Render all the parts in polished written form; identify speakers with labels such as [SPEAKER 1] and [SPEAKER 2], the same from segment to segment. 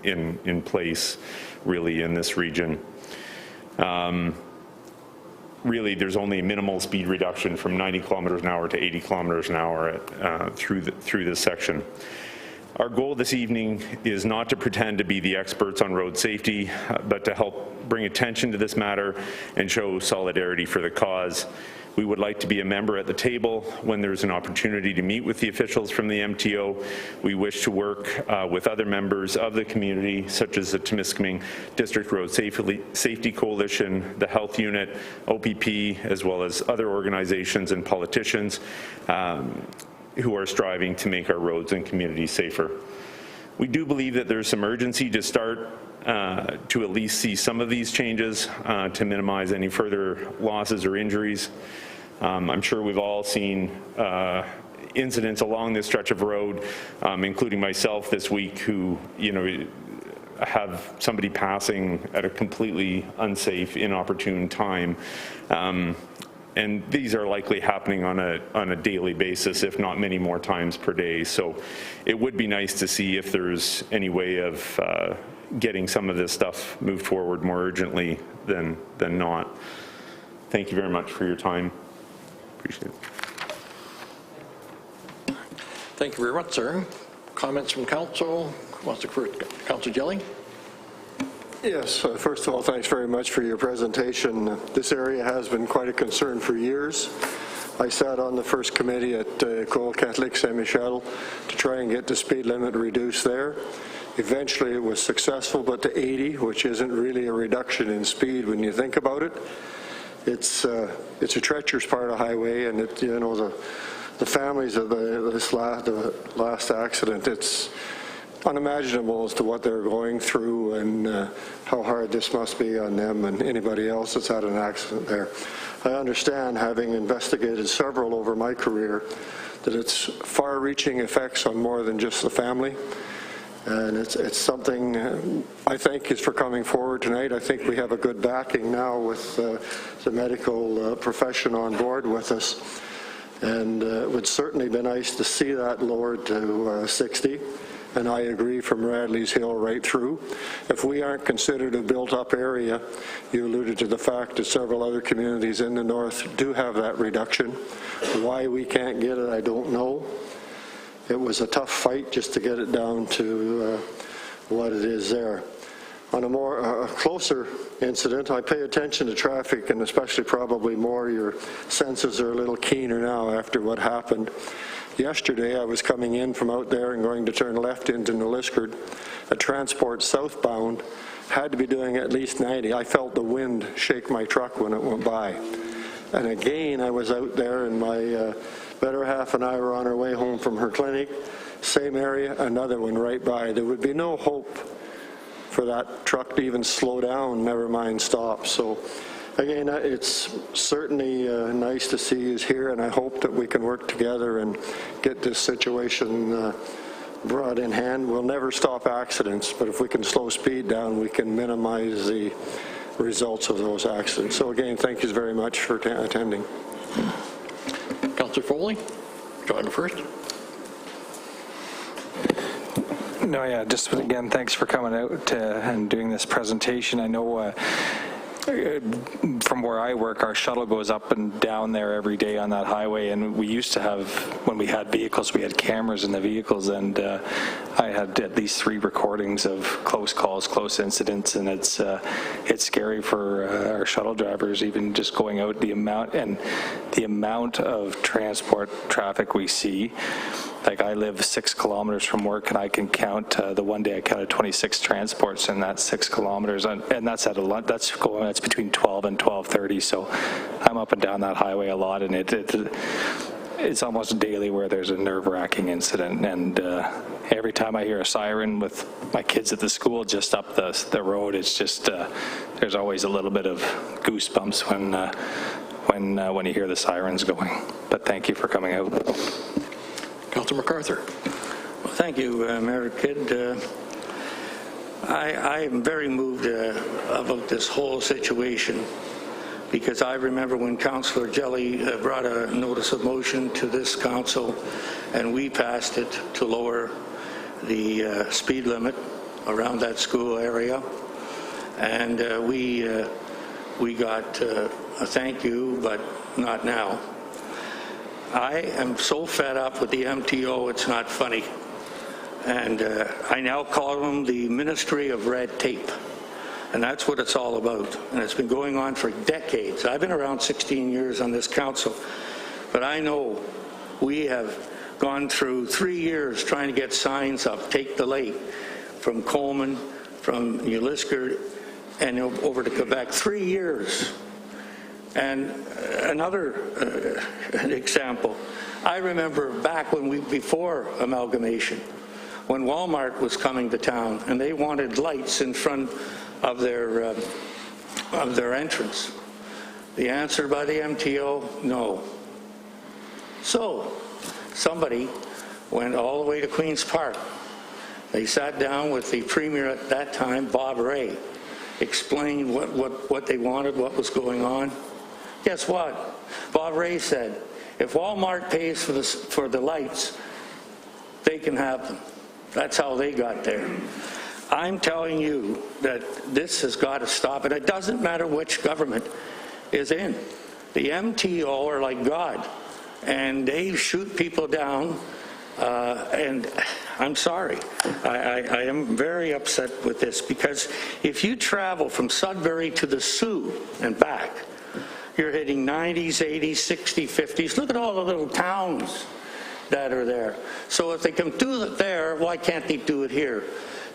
[SPEAKER 1] in place really in this region. Really, there's only minimal speed reduction from 90 kilometers an hour to 80 kilometers an hour through this section. Our goal this evening is not to pretend to be the experts on road safety, but to help bring attention to this matter and show solidarity for the cause. We would like to be a member at the table when there's an opportunity to meet with the officials from the MTO. We wish to work with other members of the community, such as the Temiskaming District Road Safety Coalition, the Health Unit, OPP, as well as other organizations and politicians who are striving to make our roads and communities safer. We do believe that there's some urgency to start to at least see some of these changes to minimize any further losses or injuries. I'm sure we've all seen incidents along this stretch of road, including myself this week, who, have somebody passing at a completely unsafe, inopportune time. And these are likely happening on a daily basis, if not many more times per day. So it would be nice to see if there's any way of getting some of this stuff moved forward more urgently than not. Thank you very much for your time. Appreciate it.
[SPEAKER 2] Thank you very much, sir. Comments from council? Who wants to first? Councillor Jelly?
[SPEAKER 3] Yes, first of all, thanks very much for your presentation. This area has been quite a concern for years. I sat on the first committee at École Catholique Saint-Michel to try and get the speed limit reduced there. Eventually it was successful, but to 80, which isn't really a reduction in speed when you think about it. It's a treacherous part of the highway, and the families of the last accident, it's unimaginable as to what they're going through and how hard this must be on them and anybody else that's had an accident there. I understand, having investigated several over my career, that it's far-reaching effects on more than just the family. And it's something I thank you for coming forward tonight. I think we have a good backing now with the medical profession on board with us. And it would certainly be nice to see that lowered to 60. And I agree, from Radley's Hill right through. If we aren't considered a built-up area, you alluded to the fact that several other communities in the north do have that reduction. Why we can't get it, I don't know. It was a tough fight just to get it down to what it is there. On a more closer incident, I pay attention to traffic, and especially probably more, your senses are a little keener now after what happened. Yesterday, I was coming in from out there and going to turn left into Niliskard. A transport southbound had to be doing at least 90. I felt the wind shake my truck when it went by. And again, I was out there, and my better half and I were on our way home from her clinic. Same area, another one right by. There would be no hope for that truck to even slow down, never mind stop. So again, it's certainly nice to see you here, and I hope that we can work together and get this situation brought in hand. We'll never stop accidents, but if we can slow speed down, we can minimize the results of those accidents. So again, thank you very much for attending.
[SPEAKER 2] Councillor Foley, join me first.
[SPEAKER 4] No, yeah, just again, thanks for coming out and doing this presentation. I know from where I work, our shuttle goes up and down there every day on that highway, and we used to have, when we had vehicles, we had cameras in the vehicles, and I had at least 3 recordings of close calls, close incidents, and it's scary for our shuttle drivers, even just going out, the amount of transport traffic we see. Like, I live 6 kilometers from work, and I can count, the one day I counted 26 transports in that 6 kilometers, and that's at a lot. That's between 12 and 12:30. So I'm up and down that highway a lot, and it's almost daily where there's a nerve-wracking incident. And every time I hear a siren with my kids at the school just up the road, it's just there's always a little bit of goosebumps when you hear the sirens going. But thank you for coming out.
[SPEAKER 2] Councillor MacArthur.
[SPEAKER 5] Well, thank you, Mayor Kidd. I am very moved about this whole situation, because I remember when Councillor Jelly brought a notice of motion to this council, and we passed it to lower the speed limit around that school area, and we got a thank you, but not now. I am so fed up with the MTO, it's not funny. And I now call them the Ministry of Red Tape. And that's what it's all about. And it's been going on for decades. I've been around 16 years on this council, but I know we have gone through 3 years trying to get signs up, Take the Lake, from Coleman, from Ulisker, and over to Quebec. 3 years. And another example, I remember back when before amalgamation, when Walmart was coming to town and they wanted lights in front of their entrance. The answer by the MTO, no. So somebody went all the way to Queen's Park. They sat down with the Premier at that time, Bob Ray, explained what they wanted, what was going on. Guess what? Bob Ray said, if Walmart pays for the lights, they can have them. That's how they got there. I'm telling you that this has got to stop, and it doesn't matter which government is in. The MTO are like God, and they shoot people down, and I'm sorry. I am very upset with this, because if you travel from Sudbury to the Sioux and back, you're hitting 90s, 80s, 60s, 50s. Look at all the little towns that are there. So if they can do it there, why can't they do it here?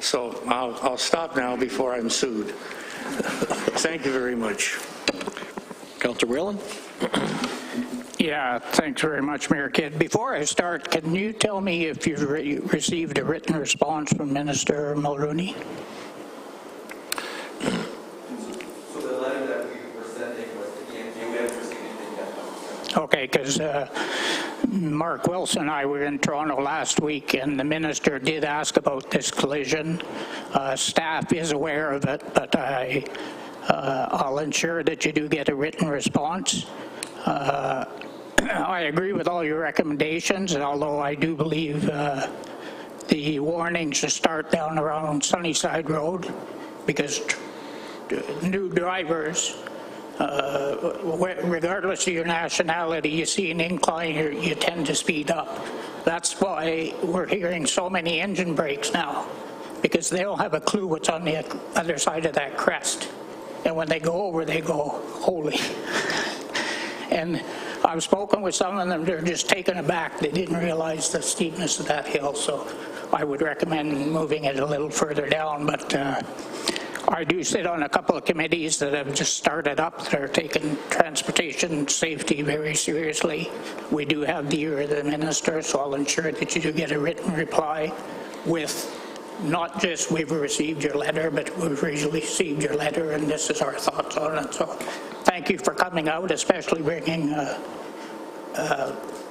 [SPEAKER 5] So I'll stop now before I'm sued. Thank you very much.
[SPEAKER 2] Councillor Whelan?
[SPEAKER 6] Yeah, thanks very much, Mayor Kidd. Before I start, can you tell me if you've received a written response from Minister Mulroney?
[SPEAKER 7] So the letter that we were sending was to the MTO. We haven't received anything yet.
[SPEAKER 6] Okay, because Mark Wilson and I were in Toronto last week, and the minister did ask about this collision. Staff is aware of it, but I'll ensure that you do get a written response. I agree with all your recommendations, although I do believe the warning should start down around Sunnyside Road, because new drivers, regardless of your nationality, you see an incline, you tend to speed up. That's why we're hearing so many engine brakes now, because they don't have a clue what's on the other side of that crest. And when they go over, they go, holy. And I've spoken with some of them, they're just taken aback. They didn't realize the steepness of that hill, so I would recommend moving it a little further down. But I do sit on a couple of committees that have just started up that are taking transportation safety very seriously. We do have the ear of the minister, so I'll ensure that you do get a written reply with not just we've received your letter, but we've received your letter and this is our thoughts on it. So thank you for coming out, especially bringing a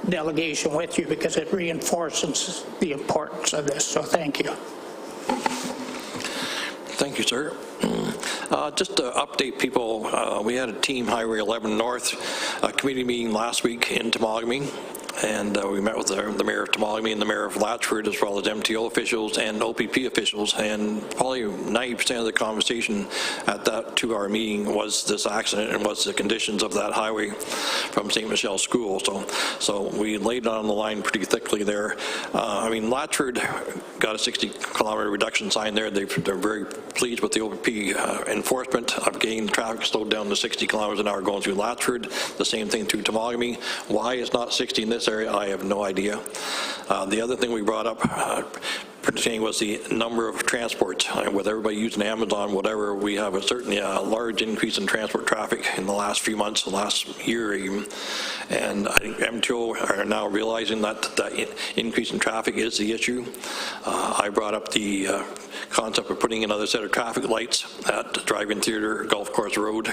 [SPEAKER 6] delegation with you, because it reinforces the importance of this. So thank you.
[SPEAKER 2] Thank you, sir. Just to update people, we had a Team Highway 11 North committee meeting last week in Temiskaming. And we met with the mayor of Temiskaming and the mayor of Latchford, as well as MTO officials and OPP officials, and probably 90% of the conversation at that 2-hour meeting was this accident and was the conditions of that highway from St. Michel School. So we laid it on the line pretty thickly there. I mean, Latchford got a 60-kilometer reduction sign there. They're very pleased with the OPP enforcement of getting the traffic slowed down to 60 kilometers an hour going through Latchford. The same thing through Temiskaming. Why it's not 60 in this area, I have no idea. The other thing we brought up pertaining was the number of transports. With everybody using Amazon, whatever, we have certainly a large increase in transport traffic in the last few months, the last year even. And I think MTO are now realizing that that increase in traffic is the issue. I brought up the concept of putting another set of traffic lights at Drive-In Theatre Golf Course Road,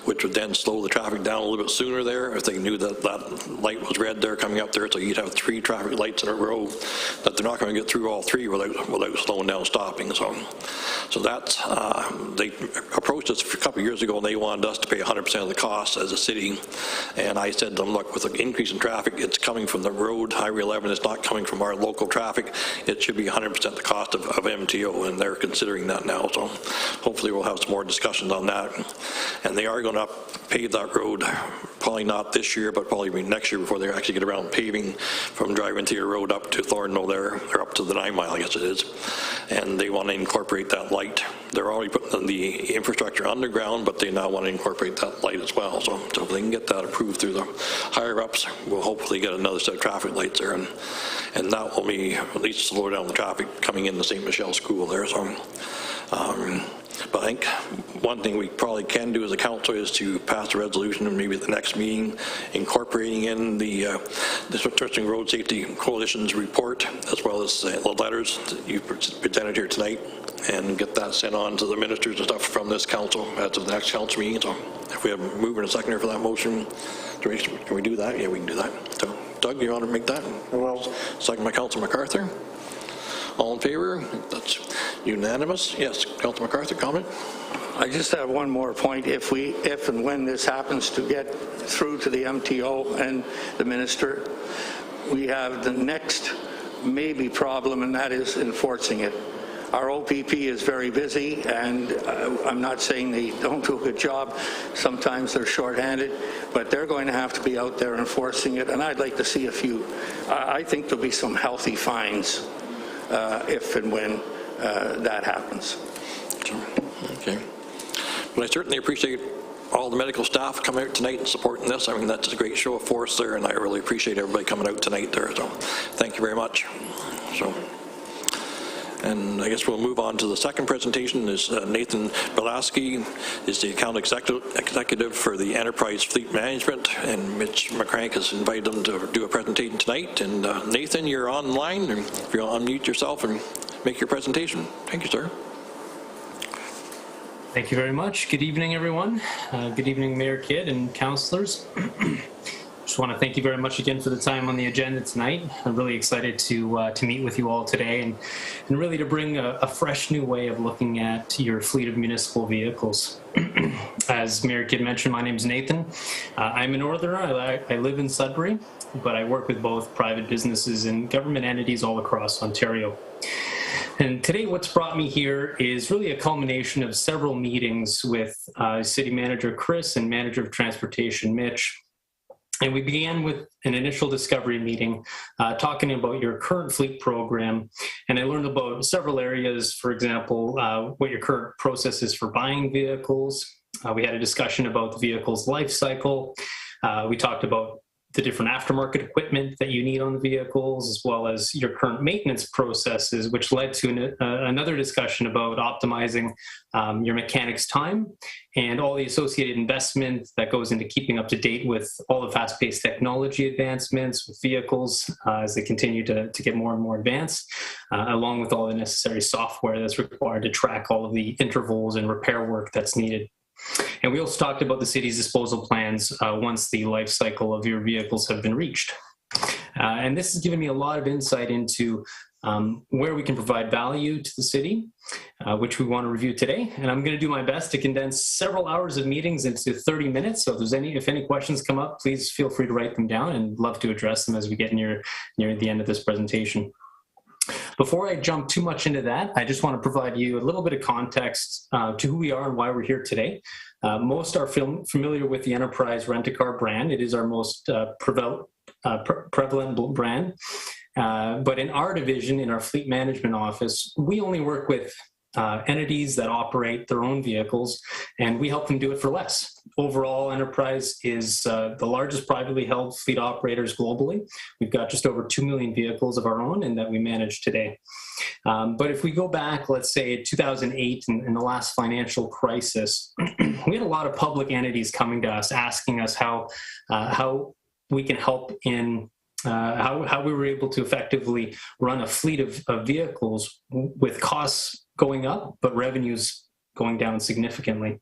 [SPEAKER 2] which would then slow the traffic down a little bit sooner there if they knew that that light was red there coming up there. So you'd have 3 traffic lights in a row that they're not going to get through all 3 without slowing down, stopping. So So that's, they approached us a couple of years ago, and they wanted us to pay 100% of the cost as a city. And I said to them, look, with the increase in traffic, it's coming from the road, Highway 11, it's not coming from our local traffic. It should be 100% the cost of MTO, and they're considering that now. So hopefully we'll have some more discussions on that. And they are going to pave that road, probably not this year, but probably next year before they actually get around paving from Driving Theatre Road up to Thornhill there, or up to the 9 Mile, I guess it is. And they want to incorporate that light. They're already putting the infrastructure underground, but they now want to incorporate that light as well. So if they can get that approved through the higher ups, we'll hopefully get another set of traffic lights there, and that will be at least slow down the traffic coming in the St. Michel School there. So, but I think one thing we probably can do as a council is to pass a resolution, and maybe at the next meeting, incorporating in the Twisting Road Safety Coalition's report, as well as the letters that you presented here tonight, and get that sent on to the ministers and stuff from this council at the next council meeting. So if we have a mover and a seconder for that motion, can we do that? Yeah, we can do that. So Doug, you want to make that?
[SPEAKER 3] Well,
[SPEAKER 2] second by Councilor MacArthur. All in favor? That's unanimous. Yes, Councilor MacArthur, comment?
[SPEAKER 5] I just have one more point. If and when this happens to get through to the MTO and the minister, we have the next maybe problem, and that is enforcing it. Our OPP is very busy, and I'm not saying they don't do a good job. Sometimes they're shorthanded, but they're going to have to be out there enforcing it, and I'd like to see a few. I think there'll be some healthy fines if and when that happens.
[SPEAKER 2] Okay. Well, I certainly appreciate all the medical staff coming out tonight and supporting this. I mean, that's a great show of force there, and I really appreciate everybody coming out tonight there. So thank you very much. So. And I guess we'll move on to the second presentation. Is Nathan Belaski is the account executive for the Enterprise Fleet Management, and Mitch McCrank has invited him to do a presentation tonight. And Nathan, you're online. If you'll unmute yourself and make your presentation. Thank you, sir.
[SPEAKER 8] Thank you very much. Good evening, everyone. Good evening, Mayor Kidd and councillors. Just want to thank you very much again for the time on the agenda tonight. I'm really excited to meet with you all today and really to bring a fresh new way of looking at your fleet of municipal vehicles. As Mayor Kidd mentioned, my name is Nathan. I'm a northerner. I live in Sudbury, but I work with both private businesses and government entities all across Ontario. And today what's brought me here is really a culmination of several meetings with City Manager Chris and Manager of Transportation Mitch. And we began with an initial discovery meeting talking about your current fleet program. And I learned about several areas, for example, what your current process is for buying vehicles. We had a discussion about the vehicle's life cycle. We talked about the different aftermarket equipment that you need on the vehicles, as well as your current maintenance processes, which led to another discussion about optimizing your mechanics' time and all the associated investment that goes into keeping up to date with all the fast-paced technology advancements with vehicles as they continue to get more and more advanced, along with all the necessary software that's required to track all of the intervals and repair work that's needed. And we also talked about the city's disposal plans once the life cycle of your vehicles have been reached. And this has given me a lot of insight into where we can provide value to the city, which we want to review today. And I'm going to do my best to condense several hours of meetings into 30 minutes. So if any questions come up, please feel free to write them down, and love to address them as we get near the end of this presentation. Before I jump too much into that, I just want to provide you a little bit of context to who we are and why we're here today. Most are familiar with the Enterprise Rent-A-Car brand. It is our most prevalent brand. But in our division, in our fleet management office, we only work with entities that operate their own vehicles, and we help them do it for less. Overall, Enterprise is the largest privately held fleet operators globally. We've got just over 2 million vehicles of our own and that we manage today. But if we go back, let's say 2008, in the last financial crisis, we had a lot of public entities coming to us asking us how we can help in how we were able to effectively run a fleet of vehicles with costs going up, but revenues going down significantly.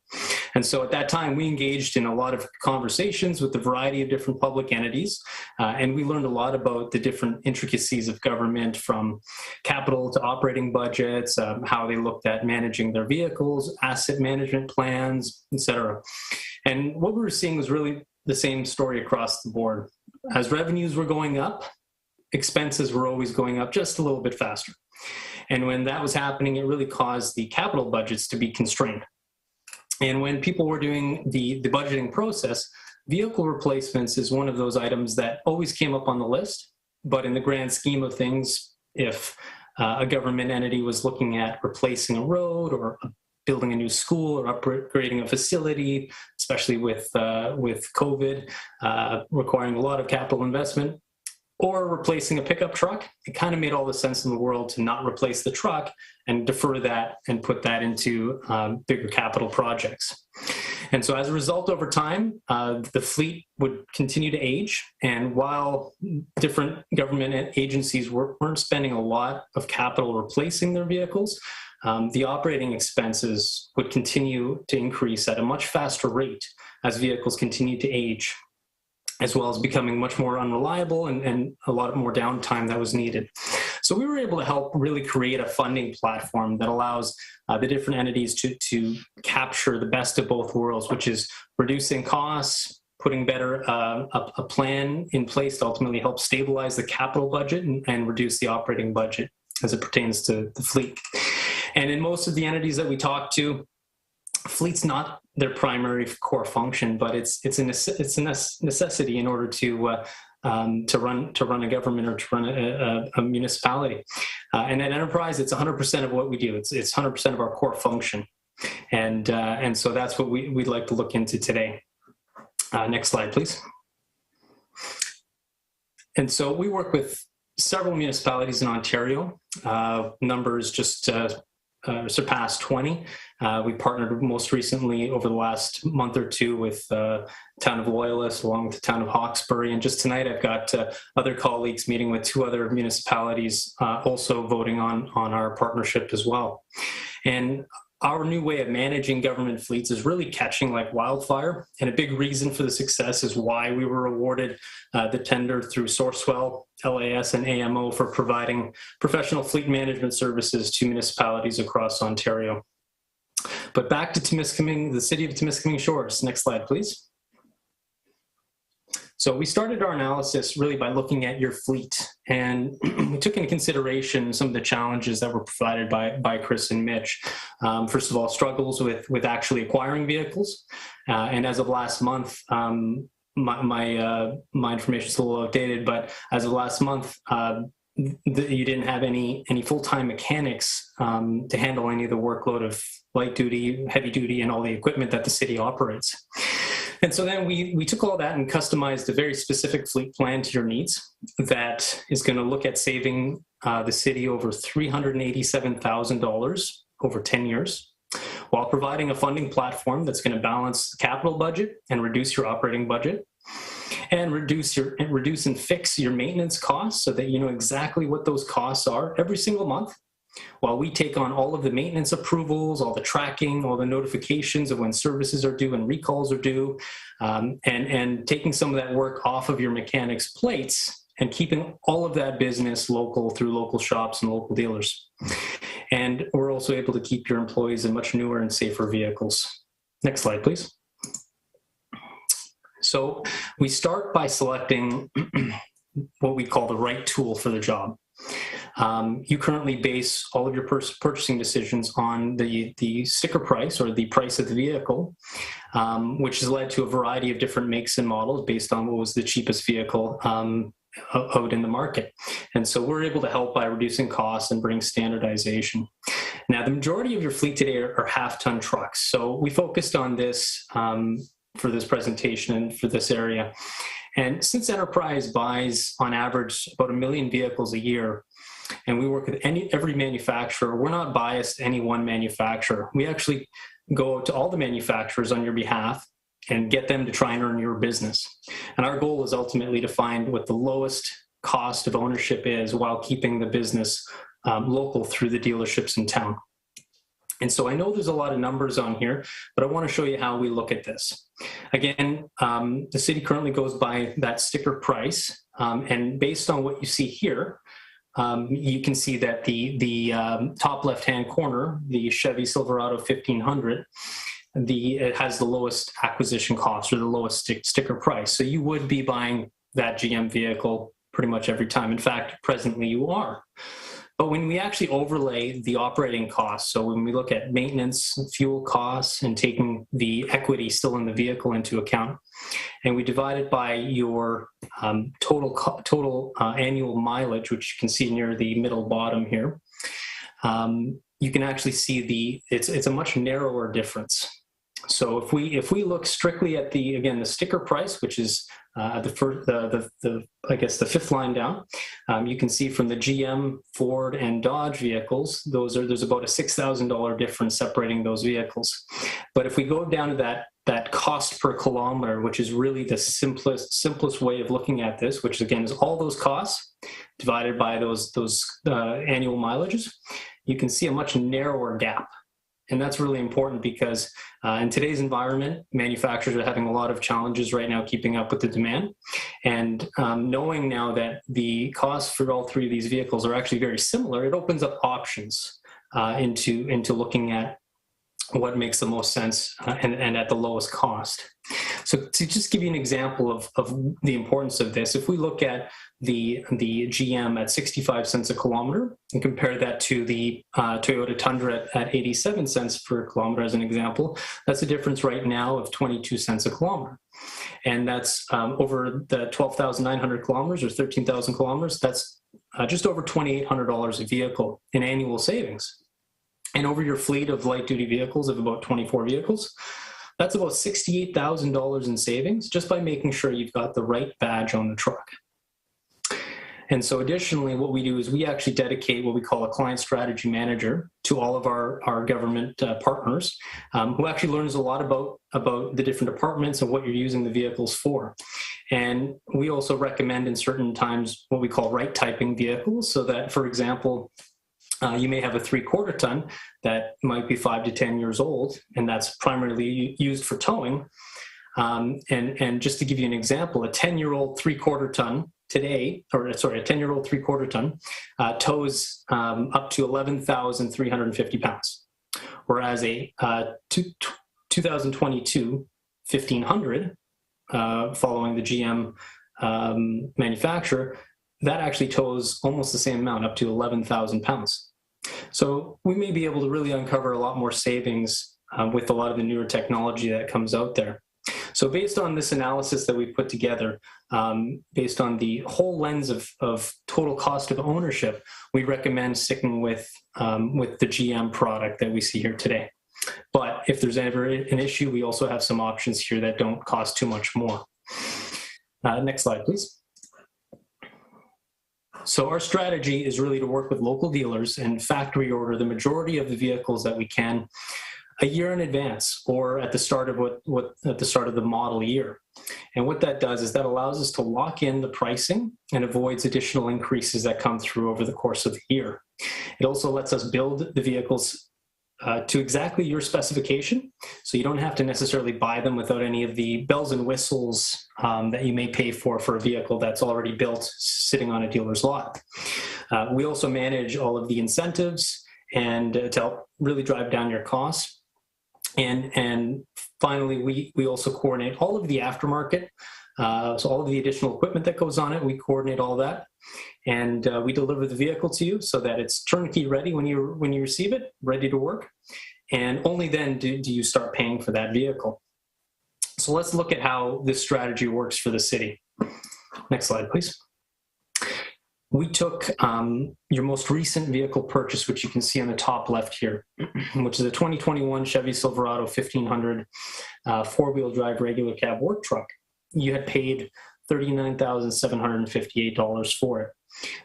[SPEAKER 8] And so at that time, we engaged in a lot of conversations with a variety of different public entities, and we learned a lot about the different intricacies of government, from capital to operating budgets, how they looked at managing their vehicles, asset management plans, et cetera. And what we were seeing was really the same story across the board. As revenues were going up, expenses were always going up just a little bit faster. And when that was happening, it really caused the capital budgets to be constrained. And when people were doing the budgeting process, vehicle replacements is one of those items that always came up on the list. But in the grand scheme of things, if a government entity was looking at replacing a road or building a new school or upgrading a facility, especially with COVID, requiring a lot of capital investment, or replacing a pickup truck, it kind of made all the sense in the world to not replace the truck and defer that and put that into bigger capital projects. And so as a result, over time, the fleet would continue to age. And while different government agencies weren't spending a lot of capital replacing their vehicles, the operating expenses would continue to increase at a much faster rate as vehicles continued to age, as well as becoming much more unreliable and a lot more downtime that was needed. So we were able to help really create a funding platform that allows the different entities to capture the best of both worlds, which is reducing costs, putting better a plan in place to ultimately help stabilize the capital budget and reduce the operating budget as it pertains to the fleet. And in most of the entities that we talk to, fleet's not their primary core function, but it's a necessity in order to run a government or to run a municipality. And at Enterprise, it's 100% of what we do. It's 100% of our core function, and so that's what we'd like to look into today. Next slide, please. And so we work with several municipalities in Ontario. Numbers just surpassed 20. We partnered most recently over the last month or two with the town of Loyalist, along with the town of Hawkesbury. And just tonight, I've got other colleagues meeting with 2 other municipalities, also voting on our partnership as well. And our new way of managing government fleets is really catching like wildfire. And a big reason for the success is why we were awarded the tender through Sourcewell, LAS, and AMO for providing professional fleet management services to municipalities across Ontario. But back to Temiskaming, the city of Temiskaming Shores. Next slide, please. So we started our analysis really by looking at your fleet, and we took into consideration some of the challenges that were provided by Chris and Mitch. First of all, struggles with actually acquiring vehicles. And as of last month, my information is a little outdated, but as of last month, you didn't have any full-time mechanics to handle any of the workload of light duty, heavy duty, and all the equipment that the city operates. And so then we took all that and customized a very specific fleet plan to your needs that is going to look at saving the city over $387,000 over 10 years, while providing a funding platform that's going to balance the capital budget and reduce your operating budget, and reduce and fix your maintenance costs so that you know exactly what those costs are every single month, while we take on all of the maintenance approvals, all the tracking, all the notifications of when services are due and recalls are due, and taking some of that work off of your mechanics' plates and keeping all of that business local through local shops and local dealers. And we're also able to keep your employees in much newer and safer vehicles. Next slide, please. So we start by selecting what we call the right tool for the job. You currently base all of your purchasing decisions on the sticker price or the price of the vehicle, which has led to a variety of different makes and models based on what was the cheapest vehicle out in the market. And so we're able to help by reducing costs and bring standardization. Now, the majority of your fleet today are half-ton trucks. So we focused on this for this presentation and for this area. And since Enterprise buys on average about 1 million vehicles a year, and we work with every manufacturer, we're not biased to any one manufacturer. We actually go out to all the manufacturers on your behalf and get them to try and earn your business. And our goal is ultimately to find what the lowest cost of ownership is while keeping the business local through the dealerships in town. And so I know there's a lot of numbers on here, but I want to show you how we look at this. Again, the city currently goes by that sticker price, and based on what you see here, you can see that the top left-hand corner, the Chevy Silverado 1500, it has the lowest acquisition cost or the lowest sticker price. So you would be buying that GM vehicle pretty much every time. In fact, presently you are. But when we actually overlay the operating costs, so when we look at maintenance, fuel costs, and taking the equity still in the vehicle into account, and we divide it by your total annual mileage, which you can see near the middle bottom here, you can actually see it's a much narrower difference. So if we look strictly at the sticker price, which is I guess the fifth line down, you can see from the GM, Ford, and Dodge vehicles, there's about a $6,000 difference separating those vehicles. But if we go down to that cost per kilometer, which is really the simplest way of looking at this, which again is all those costs divided by those annual mileages, you can see a much narrower gap. And that's really important because in today's environment, manufacturers are having a lot of challenges right now keeping up with the demand. And knowing now that the costs for all three of these vehicles are actually very similar, it opens up options into looking at what makes the most sense and at the lowest cost. So to just give you an example of the importance of this, if we look at the GM at 65 cents a kilometer and compare that to the Toyota Tundra at 87 cents per kilometer as an example, that's a difference right now of 22 cents a kilometer. And that's over the 12,900 kilometers or 13,000 kilometers, that's just over $2,800 a vehicle in annual savings. And over your fleet of light-duty vehicles of about 24 vehicles, that's about $68,000 in savings just by making sure you've got the right badge on the truck. And so additionally, what we do is we actually dedicate what we call a client strategy manager to all of our government partners who actually learns a lot about the different departments and what you're using the vehicles for. And we also recommend in certain times what we call right typing vehicles so that, for example, you may have a 3/4 ton that might be 5 to 10 years old, and that's primarily used for towing. And just to give you an example, a 10-year-old 3/4 ton today, or sorry, a 10-year-old 3/4 ton tows up to 11,350 pounds, whereas a 2022 1500, following the GM manufacturer, that actually tows almost the same amount, up to 11,000 pounds. So we may be able to really uncover a lot more savings with a lot of the newer technology that comes out there. So based on this analysis that we put together, based on the whole lens of total cost of ownership, we recommend sticking with the GM product that we see here today. But if there's ever an issue, we also have some options here that don't cost too much more. Next slide, please. So our strategy is really to work with local dealers and factory order the majority of the vehicles that we can a year in advance or at the start of at the start of the model year. And what that does is that allows us to lock in the pricing and avoids additional increases that come through over the course of the year. It also lets us build the vehicles to exactly your specification, so you don't have to necessarily buy them without any of the bells and whistles that you may pay for a vehicle that's already built sitting on a dealer's lot. We also manage all of the incentives and to help really drive down your costs. And finally, we also coordinate all of the aftermarket, so all of the additional equipment that goes on it, we coordinate all that. And we deliver the vehicle to you so that it's turnkey ready when you receive it, ready to work. And only then do you start paying for that vehicle. So let's look at how this strategy works for the city. Next slide, please. We took your most recent vehicle purchase, which you can see on the top left here, which is a 2021 Chevy Silverado 1500 four-wheel drive regular cab work truck. You had paid $39,758 for it.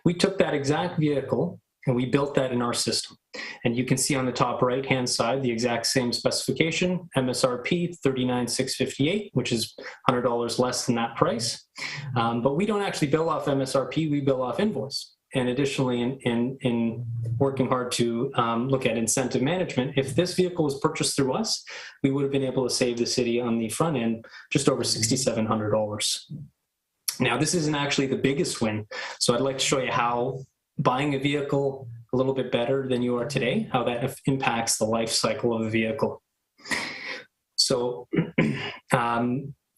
[SPEAKER 8] We took that exact vehicle and we built that in our system. And you can see on the top right-hand side, the exact same specification, MSRP $39,658, which is $100 less than that price. But we don't actually bill off MSRP, we bill off invoice. and additionally in working hard to look at incentive management, if this vehicle was purchased through us, we would have been able to save the city on the front end just over $6,700. Now, this isn't actually the biggest win, so I'd like to show you how buying a vehicle a little bit better than you are today, how that impacts the life cycle of a vehicle. So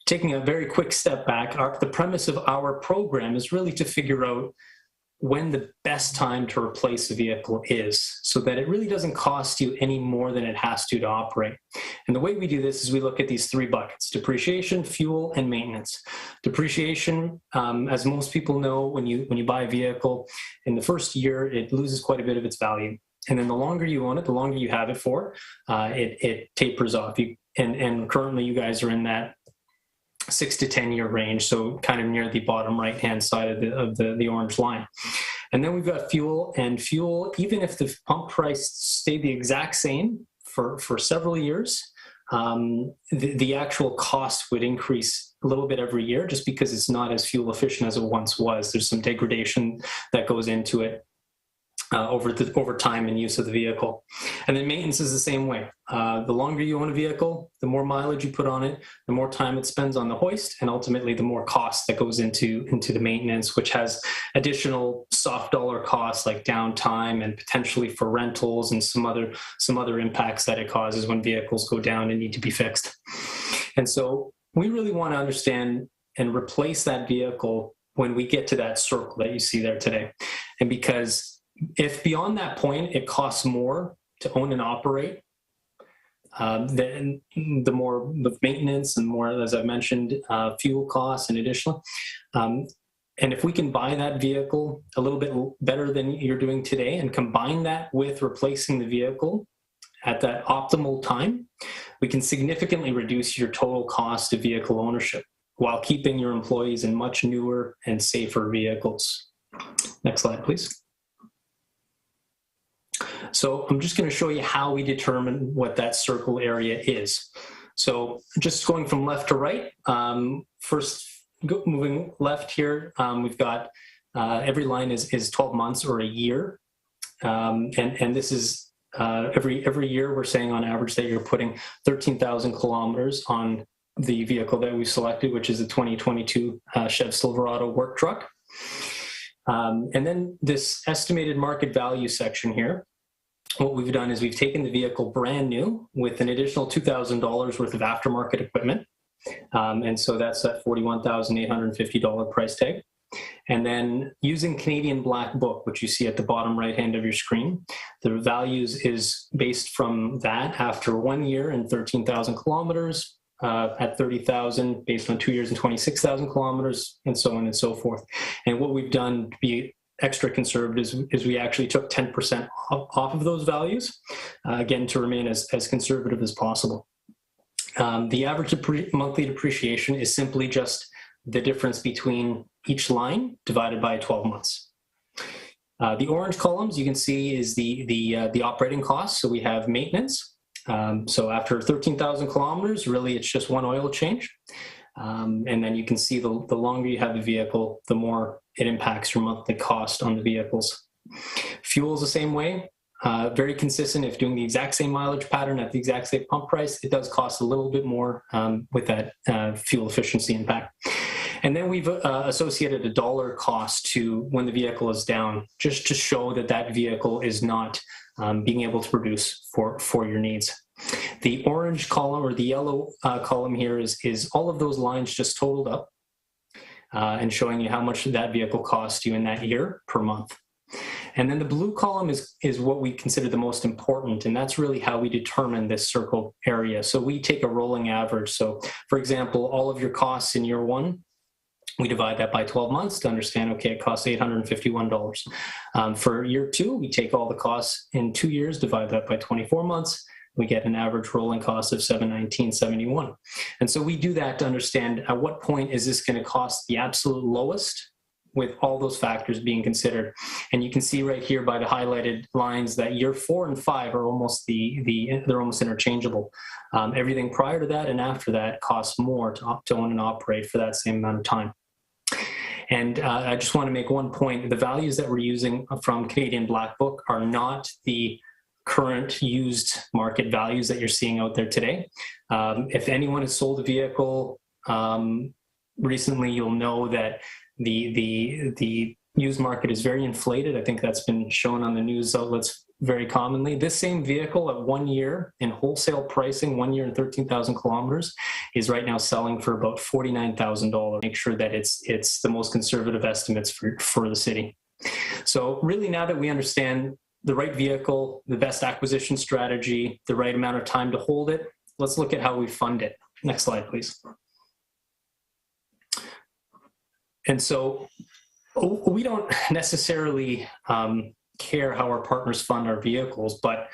[SPEAKER 8] taking a very quick step back, the premise of our program is really to figure out when the best time to replace a vehicle is, so that it really doesn't cost you any more than it has to operate. And the way we do this is we look at these three buckets: depreciation, fuel, and maintenance. Depreciation, as most people know, when you buy a vehicle, in the first year, it loses quite a bit of its value. And then the longer you own it, the longer you have it for, it tapers off. And currently you guys are in that 6 to 10 year range, so kind of near the bottom right hand side of the orange line. And then we've got fuel, and fuel, even if the pump price stayed the exact same for several years, the actual cost would increase a little bit every year, just because it's not as fuel efficient as it once was. There's some degradation that goes into it over time and use of the vehicle. And then maintenance is the same way. The longer you own a vehicle, the more mileage you put on it, the more time it spends on the hoist, and ultimately the more cost that goes into the maintenance, which has additional soft dollar costs like downtime and potentially for rentals and some other impacts that it causes when vehicles go down and need to be fixed. And so we really want to understand and replace that vehicle when we get to that circle that you see there today. And because if beyond that point it costs more to own and operate, then the more the maintenance and more, as I mentioned, fuel costs and additional. And if we can buy that vehicle a little bit better than you're doing today and combine that with replacing the vehicle at that optimal time, we can significantly reduce your total cost of vehicle ownership while keeping your employees in much newer and safer vehicles. Next slide, please. So I'm just going to show you how we determine what that circle area is. So just going from left to right, first moving left here, we've got every line is 12 months or a year. And this is every year we're saying on average that you're putting 13,000 kilometers on the vehicle that we selected, which is a 2022 Chev Silverado work truck. And then this estimated market value section here, what we've done is we've taken the vehicle brand new with an additional $2,000 worth of aftermarket equipment. And so that's that $41,850 price tag. And then using Canadian Black Book, which you see at the bottom right hand of your screen, the values is based from that after 1 year and 13,000 kilometers, at 30,000 based on 2 years and 26,000 kilometers, and so on and so forth. And what we've done to be extra conservative is we actually took 10% off of those values, again, to remain as conservative as possible. The average monthly depreciation is simply just the difference between each line divided by 12 months. The orange columns you can see is the operating costs. So we have maintenance. So after 13,000 kilometers, really it's just one oil change. And then you can see the longer you have the vehicle, the more it impacts your monthly cost on the vehicles. Fuel is the same way, very consistent. If doing the exact same mileage pattern at the exact same pump price, it does cost a little bit more with that fuel efficiency impact. And then we've associated a dollar cost to when the vehicle is down, just to show that that vehicle is not being able to produce for your needs. The orange column or the yellow column here is all of those lines just totaled up and showing you how much that vehicle cost you in that year per month. And then the blue column is what we consider the most important, and that's really how we determine this circle area. So we take a rolling average. So for example, all of your costs in year one, we divide that by 12 months to understand, okay, it costs $851. For year two, we take all the costs in 2 years, divide that by 24 months. We get an average rolling cost of $719.71. And so we do that to understand at what point is this going to cost the absolute lowest with all those factors being considered. And you can see right here by the highlighted lines that year 4 and 5 are almost they're almost interchangeable. Everything prior to that and after that costs more to own and operate for that same amount of time. And I just want to make one point. The values that we're using from Canadian Black Book are not the current used market values that you're seeing out there today. If anyone has sold a vehicle recently, you'll know that the used market is very inflated. I think that's been shown on the news outlets very commonly. This same vehicle at 1 year in wholesale pricing, 1 year and 13,000 kilometers, is right now selling for about $49,000. Make sure that it's the most conservative estimates for the city. So really, now that we understand the right vehicle, the best acquisition strategy, the right amount of time to hold it, let's look at how we fund it. Next slide, please. And so we don't necessarily care how our partners fund our vehicles, but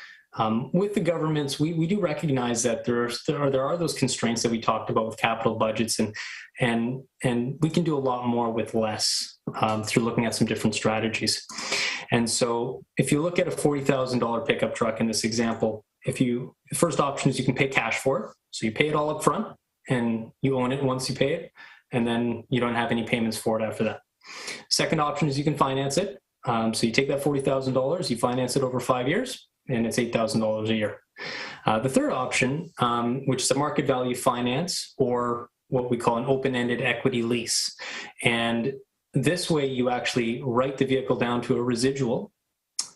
[SPEAKER 8] with the governments, we do recognize that there are those constraints that we talked about with capital budgets, and we can do a lot more with less through looking at some different strategies. And so if you look at a $40,000 pickup truck in this example, the first option is you can pay cash for it. So you pay it all up front and you own it once you pay it, and then you don't have any payments for it after that. Second option is you can finance it. So you take that $40,000, you finance it over 5 years, and it's $8,000 a year. The third option, which is a market value finance, or what we call an open-ended equity lease. And this way you actually write the vehicle down to a residual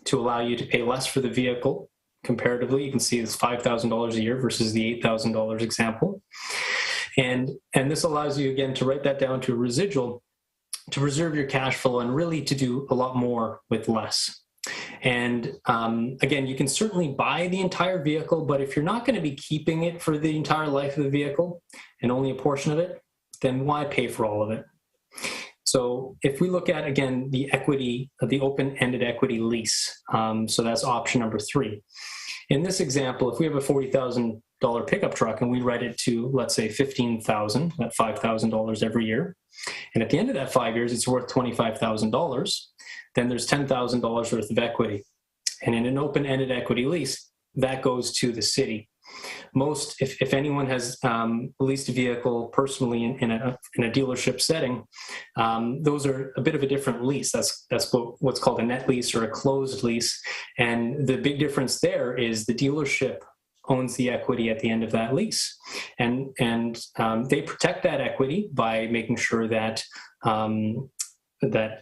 [SPEAKER 8] to allow you to pay less for the vehicle. Comparatively, you can see it's $5,000 a year versus the $8,000 example. And this allows you, again, to write that down to a residual to reserve your cash flow and really to do a lot more with less. And again, you can certainly buy the entire vehicle, but if you're not going to be keeping it for the entire life of the vehicle and only a portion of it, then why pay for all of it? So if we look at, again, the equity, the open-ended equity lease, so that's option number 3. In this example, if we have a $40,000 pickup truck and we write it to, let's say, $15,000, that's $5,000 every year, and at the end of that 5 years, it's worth $25,000, then there's $10,000 worth of equity. And in an open-ended equity lease, that goes to the city. If anyone has leased a vehicle personally in a dealership setting, those are a bit of a different lease. That's what's called a net lease or a closed lease. And the big difference there is the dealership owns the equity at the end of that lease. And they protect that equity by making sure that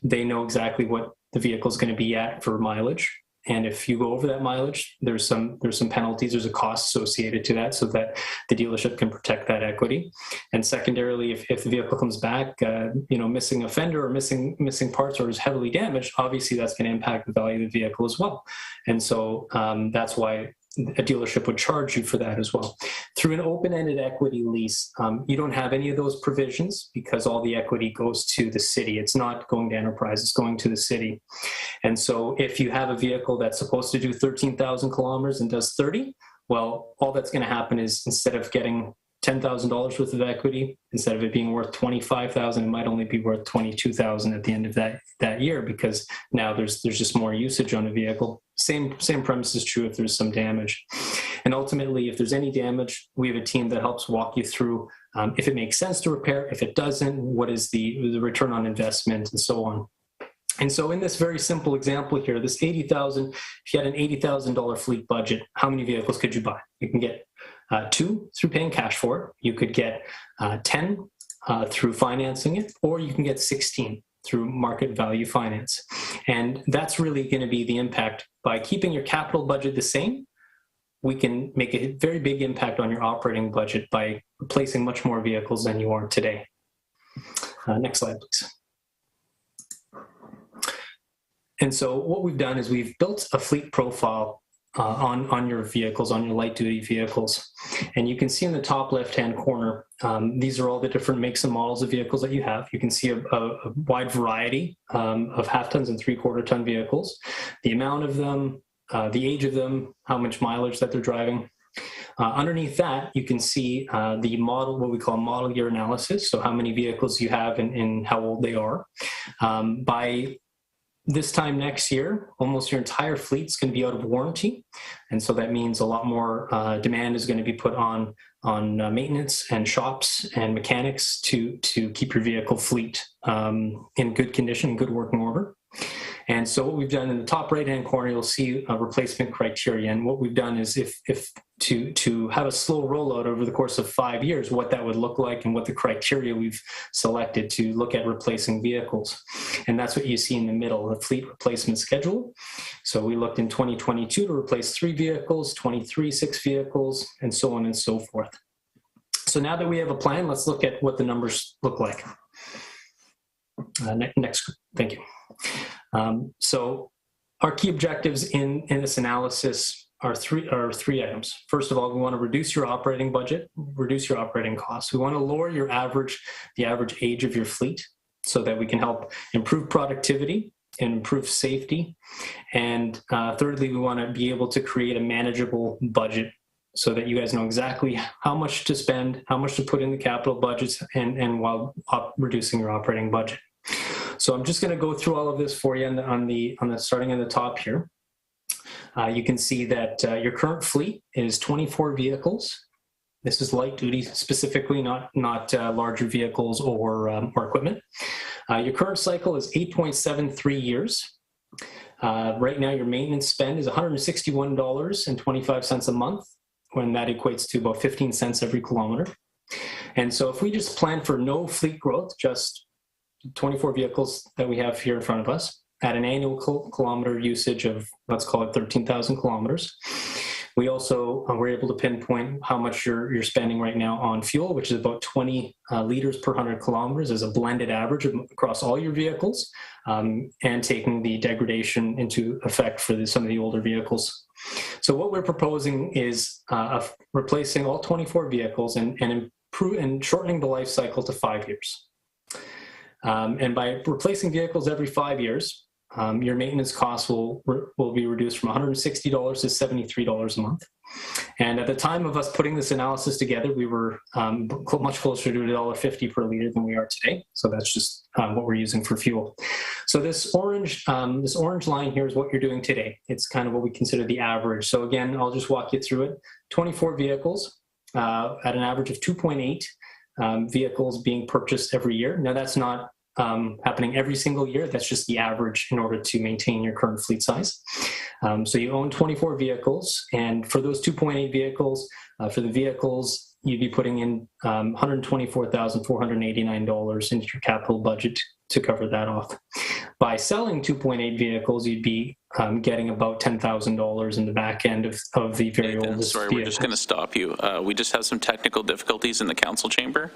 [SPEAKER 8] they know exactly what the vehicle is going to be at for mileage. And if you go over that mileage, there's some penalties, there's a cost associated to that so that the dealership can protect that equity. And secondarily, if the vehicle comes back, missing a fender or missing parts or is heavily damaged, obviously that's going to impact the value of the vehicle as well. And so that's why a dealership would charge you for that as well. Through an open-ended equity lease, you don't have any of those provisions because all the equity goes to the city. It's not going to enterprise, it's going to the city. And so if you have a vehicle that's supposed to do 13,000 kilometers and does 30, well, all that's going to happen is instead of getting $10,000 worth of equity, instead of it being worth $25,000, it might only be worth $22,000 at the end of that year, because now there's just more usage on a vehicle. Same premise is true if there's some damage. And ultimately, if there's any damage, we have a team that helps walk you through if it makes sense to repair, if it doesn't, what is the return on investment, and so on. And so in this very simple example here, this $80,000, if you had an $80,000 fleet budget, how many vehicles could you buy? You can get 2 through paying cash for it. You could get 10 through financing it, or you can get 16 through market value finance. And that's really going to be the impact. By keeping your capital budget the same, we can make a very big impact on your operating budget by replacing much more vehicles than you are today. Next slide, please. And so what we've done is we've built a fleet profile on your vehicles, on your light duty vehicles. And you can see in the top left-hand corner, these are all the different makes and models of vehicles that you have. You can see a wide variety of half-tons and three-quarter-ton vehicles, the amount of them, the age of them, how much mileage that they're driving. Underneath that, you can see the model, what we call model year analysis, so how many vehicles you have and how old they are. By this time next year, almost your entire fleet's going to be out of warranty. And so that means a lot more demand is going to be put on maintenance and shops and mechanics to keep your vehicle fleet in good condition, good working order. And so what we've done in the top right-hand corner, you'll see a replacement criteria. And what we've done is if to have a slow rollout over the course of 5 years, what that would look like and what the criteria we've selected to look at replacing vehicles. And that's what you see in the middle, the fleet replacement schedule. So we looked in 2022 to replace 3 vehicles, 23, 6 vehicles, and so on and so forth. So now that we have a plan, let's look at what the numbers look like. Next, thank you. So our key objectives in this analysis are three items. First of all, we want to reduce your operating budget, reduce your operating costs. We want to lower the average age of your fleet so that we can help improve productivity and improve safety. And thirdly, we want to be able to create a manageable budget so that you guys know exactly how much to spend, how much to put in the capital budgets, and while reducing your operating budget. So I'm just going to go through all of this for you on the starting on the top here. You can see that your current fleet is 24 vehicles. This is light duty specifically, not larger vehicles or equipment. Your current cycle is 8.73 years. Right now, your maintenance spend is $161.25 a month, when that equates to about 15 cents every kilometer. And so if we just plan for no fleet growth, just 24 vehicles that we have here in front of us at an annual kilometer usage of, let's call it 13,000 kilometers. We also were able to pinpoint how much you're spending right now on fuel, which is about 20 liters per 100 kilometers as a blended average across all your vehicles, and taking the degradation into effect for some of the older vehicles. So what we're proposing is replacing all 24 vehicles and shortening the life cycle to 5 years. And by replacing vehicles every 5 years, your maintenance costs will be reduced from $160 to $73 a month. And at the time of us putting this analysis together, we were much closer to $1.50 per liter than we are today. So that's just what we're using for fuel. So this orange line here is what you're doing today. It's kind of what we consider the average. So again, I'll just walk you through it. 24 vehicles at an average of 2.8 vehicles being purchased every year. Now that's not happening every single year. That's just the average in order to maintain your current fleet size. So you own 24 vehicles, and for those 2.8 vehicles, for the vehicles, you'd be putting in $124,489 into your capital budget to cover that off. By selling 2.8 vehicles, you'd be getting about $10,000 in the back end of the very oldest
[SPEAKER 9] Sorry,
[SPEAKER 8] vehicles.
[SPEAKER 9] we're just going to stop you. We just have some technical difficulties in the council chamber.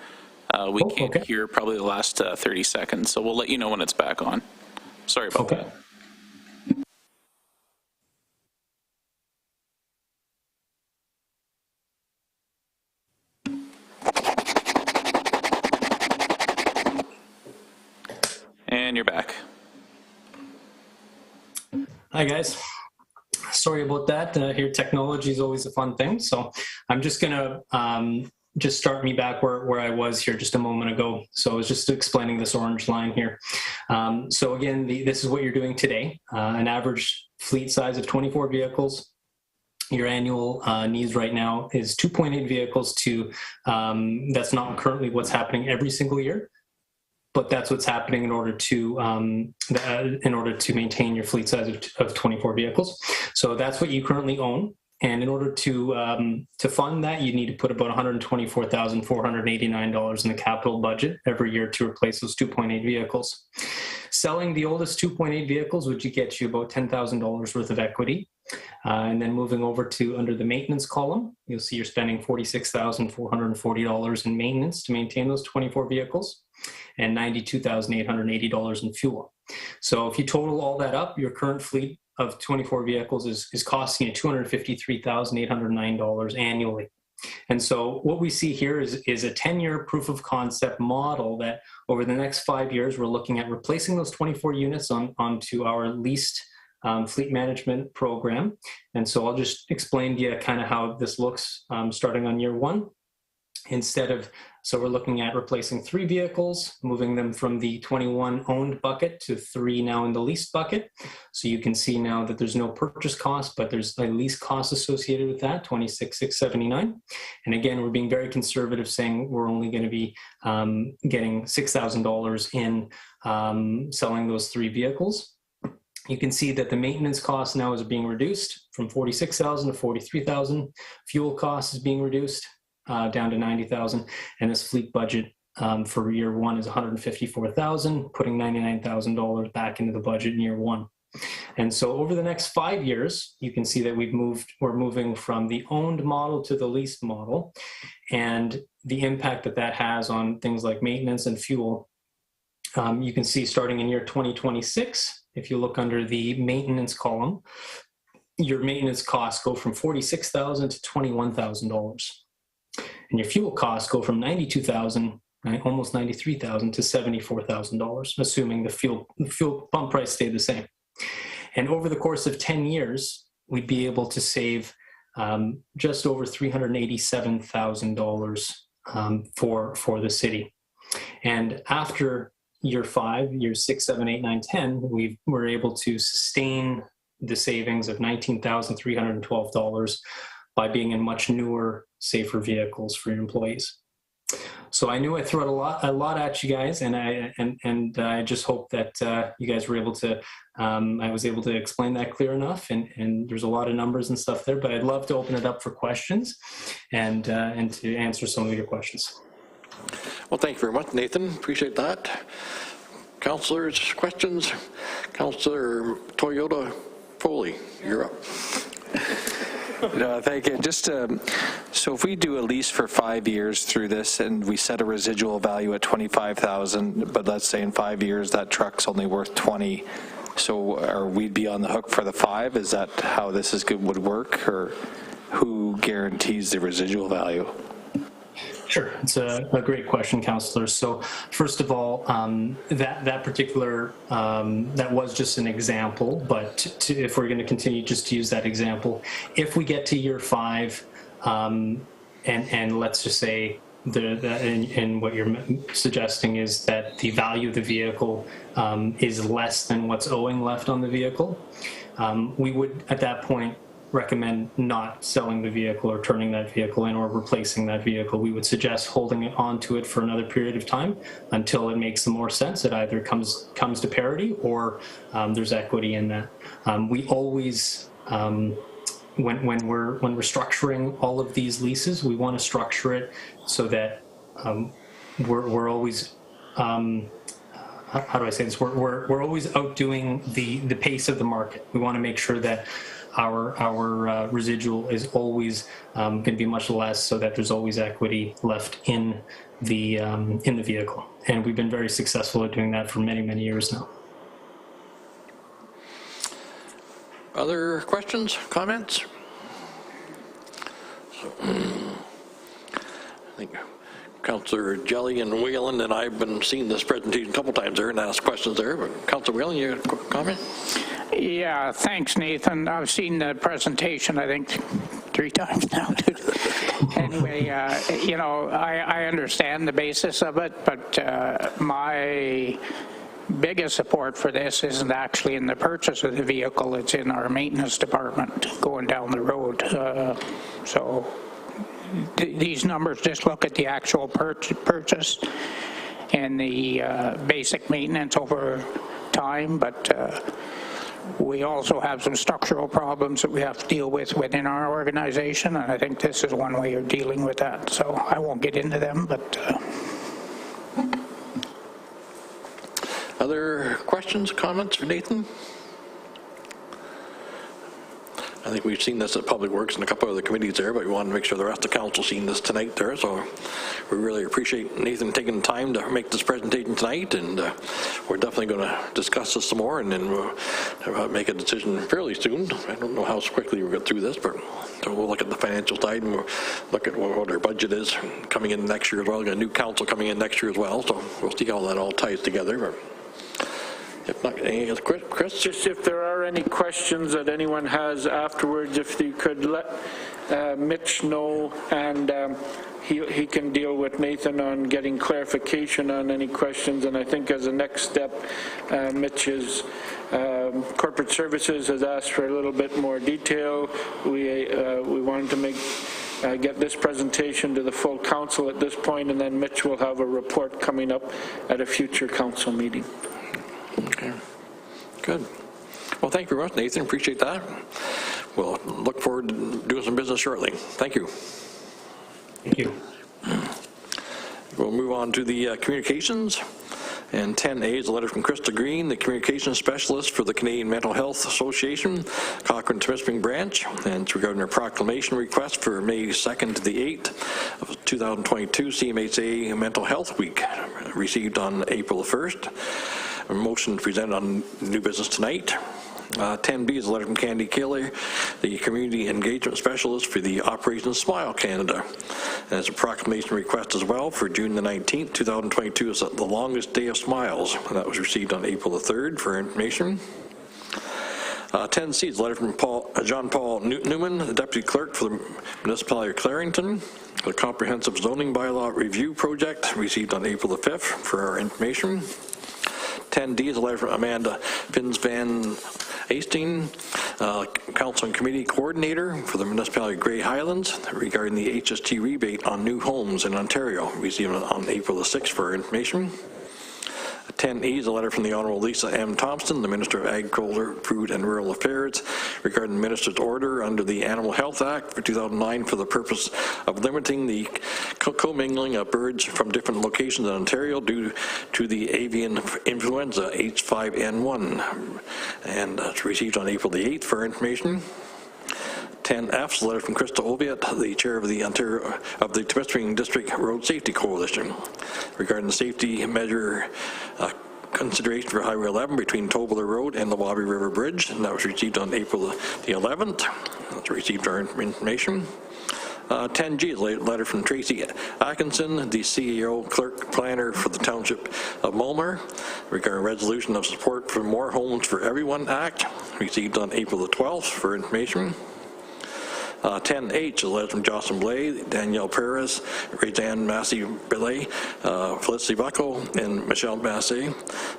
[SPEAKER 9] We can't hear probably the last 30 seconds, so we'll let you know when it's back on. Sorry about that. And you're back.
[SPEAKER 8] Hi, guys. Sorry about that. Here, technology is always a fun thing. So I'm just going to just start me back where I was here just a moment ago. So I was just explaining this orange line here. So again, this is what you're doing today. An average fleet size of 24 vehicles. Your annual needs right now is 2.8 vehicles to, that's not currently what's happening every single year, but that's what's happening in order to maintain your fleet size of 24 vehicles. So that's what you currently own. And in order to fund that, you need to put about $124,489 in the capital budget every year to replace those 2.8 vehicles. Selling the oldest 2.8 vehicles would get you about $10,000 worth of equity. And then moving over to under the maintenance column, you'll see you're spending $46,440 in maintenance to maintain those 24 vehicles and $92,880 in fuel. So if you total all that up, your current fleet of 24 vehicles is costing you $253,809 annually. And so what we see here is a 10-year proof of concept model that over the next 5 years, we're looking at replacing those 24 units onto our leased fleet management program. And so I'll just explain to you kind of how this looks starting on year one. Instead of So we're looking at replacing 3 vehicles, moving them from the 21 owned bucket to 3 now in the leased bucket. So you can see now that there's no purchase cost, but there's a lease cost associated with that, $26,679. And again, we're being very conservative, saying we're only going to be getting $6,000 in selling those 3 vehicles. You can see that the maintenance cost now is being reduced from $46,000 to $43,000. Fuel cost is being reduced down to $90,000, and this fleet budget for year 1 is $154,000, putting $99,000 back into the budget in year 1. And so over the next 5 years, you can see that we're moving from the owned model to the leased model, and the impact that has on things like maintenance and fuel. You can see starting in year 2026, if you look under the maintenance column, your maintenance costs go from $46,000 to $21,000. And your fuel costs go from $92,000, almost $93,000 to $74,000, assuming the fuel pump price stayed the same. And over the course of 10 years, we'd be able to save just over $387,000 for the city. And after year 5, years 6, 7, 8, 9, 10, we were able to sustain the savings of $19,312 by being in much newer, safer vehicles for your employees. So I knew I threw out a lot at you guys, and I just hope that you guys were able to. I was able to explain that clear enough, and there's a lot of numbers and stuff there. But I'd love to open it up for questions, and to answer some of your questions.
[SPEAKER 2] Well, thank you very much, Nathan. Appreciate that. Councillors, questions? Councillor Toyota Foley, you're up.
[SPEAKER 4] No, thank you. Just so if we do a lease for 5 years through this and we set a residual value at $25,000, but let's say in 5 years that truck's only worth $20,000, so we'd be on the hook for the 5? Is that how this would work, or who guarantees the residual value?
[SPEAKER 8] Sure, it's a great question, Councillor. So first of all, that particular, that was just an example, but if we're going to continue just to use that example, if we get to year 5, and let's just say and what you're suggesting is that the value of the vehicle is less than what's owing left on the vehicle, we would at that point recommend not selling the vehicle or turning that vehicle in or replacing that vehicle. We would suggest holding it onto it for another period of time until it makes more sense. It either comes to parity or there's equity in that. We always, when we're structuring all of these leases, we want to structure it so that we're always how do I say this? We're always outdoing the pace of the market. We want to make sure that our residual is always going to be much less, so that there's always equity left in the vehicle. And we've been very successful at doing that for many, many years now.
[SPEAKER 2] Other questions, comments? I think Councillor Jelly and Whalen and I have been seeing this presentation a couple times there and asked questions there. But Councillor Whalen, you have a comment?
[SPEAKER 6] Yeah, thanks, Nathan. I've seen the presentation, I think, 3 times now. Anyway, I understand the basis of it, but my biggest support for this isn't actually in the purchase of the vehicle. It's in our maintenance department going down the road. So these numbers just look at the actual purchase and the basic maintenance over time, but we also have some structural problems that we have to deal with within our organization, and I think this is one way of dealing with that. So I won't get into them, but...
[SPEAKER 2] Other questions, comments for Nathan? I think we've seen this at Public Works and a couple of other committees there, but we want to make sure the rest of the council seen this tonight there. So we really appreciate Nathan taking the time to make this presentation tonight, and we're definitely going to discuss this some more, and then we'll make a decision fairly soon. I don't know how quickly we'll get through this, but we'll look at the financial side and we'll look at what our budget is coming in next year as well. We've got a new council coming in next year as well, so we'll see how that all ties together. But if not, any other, Chris?
[SPEAKER 10] Just if there are any questions that anyone has afterwards, if you could let Mitch know, and he can deal with Nathan on getting clarification on any questions. And I think as a next step, Mitch's corporate services has asked for a little bit more detail. We wanted to get this presentation to the full council at this point, and then Mitch will have a report coming up at a future council meeting.
[SPEAKER 2] Okay, good. Well, thank you very much, Nathan. Appreciate that. We'll look forward to doing some business shortly. Thank you.
[SPEAKER 8] Thank you.
[SPEAKER 2] We'll move on to the communications. And 10A is a letter from Krista Green, the communications specialist for the Canadian Mental Health Association, Cochrane Temiskaming branch, and it's regarding a proclamation request for May 2nd to the 8th of 2022 CMHA Mental Health Week, received on April 1st. A motion presented on new business tonight. 10B is a letter from Candy Keeler, the Community Engagement Specialist for the Operation Smile Canada. And it's a proclamation request as well for June the 19th, 2022 is the longest day of smiles. And that was received on April the 3rd for information. 10C is a letter from John Paul Newman, the Deputy Clerk for the Municipality of Clarington. The Comprehensive Zoning Bylaw Review Project received on April the 5th for our information. 10D is a letter from Amanda Pins Van Hasting, Council and Committee Coordinator for the Municipality of Grey Highlands regarding the HST rebate on new homes in Ontario, received on April the 6th for information. 10E is a letter from the Honourable Lisa M. Thompson, the Minister of Agriculture, Food and Rural Affairs, regarding the Minister's order under the Animal Health Act for 2009 for the purpose of limiting the commingling of birds from different locations in Ontario due to the avian influenza H5N1. And it's received on April the 8th for information. 10F is a letter from Krista Oviatt, the chair of the Temiskaming District Road Safety Coalition, regarding the safety measure consideration for Highway 11 between Tobler Road and the Wabi River Bridge, and that was received on April the 11th. That's received our information. 10G is a letter from Tracy Atkinson, the CEO Clerk Planner for the Township of Mulmer, regarding resolution of support for More Homes for Everyone Act, received on April the 12th for information. 10H is a letter from Jocelyn Blay, Danielle Perez, Rayzanne Massey-Belay, Felicity Bucko, and Michelle Massey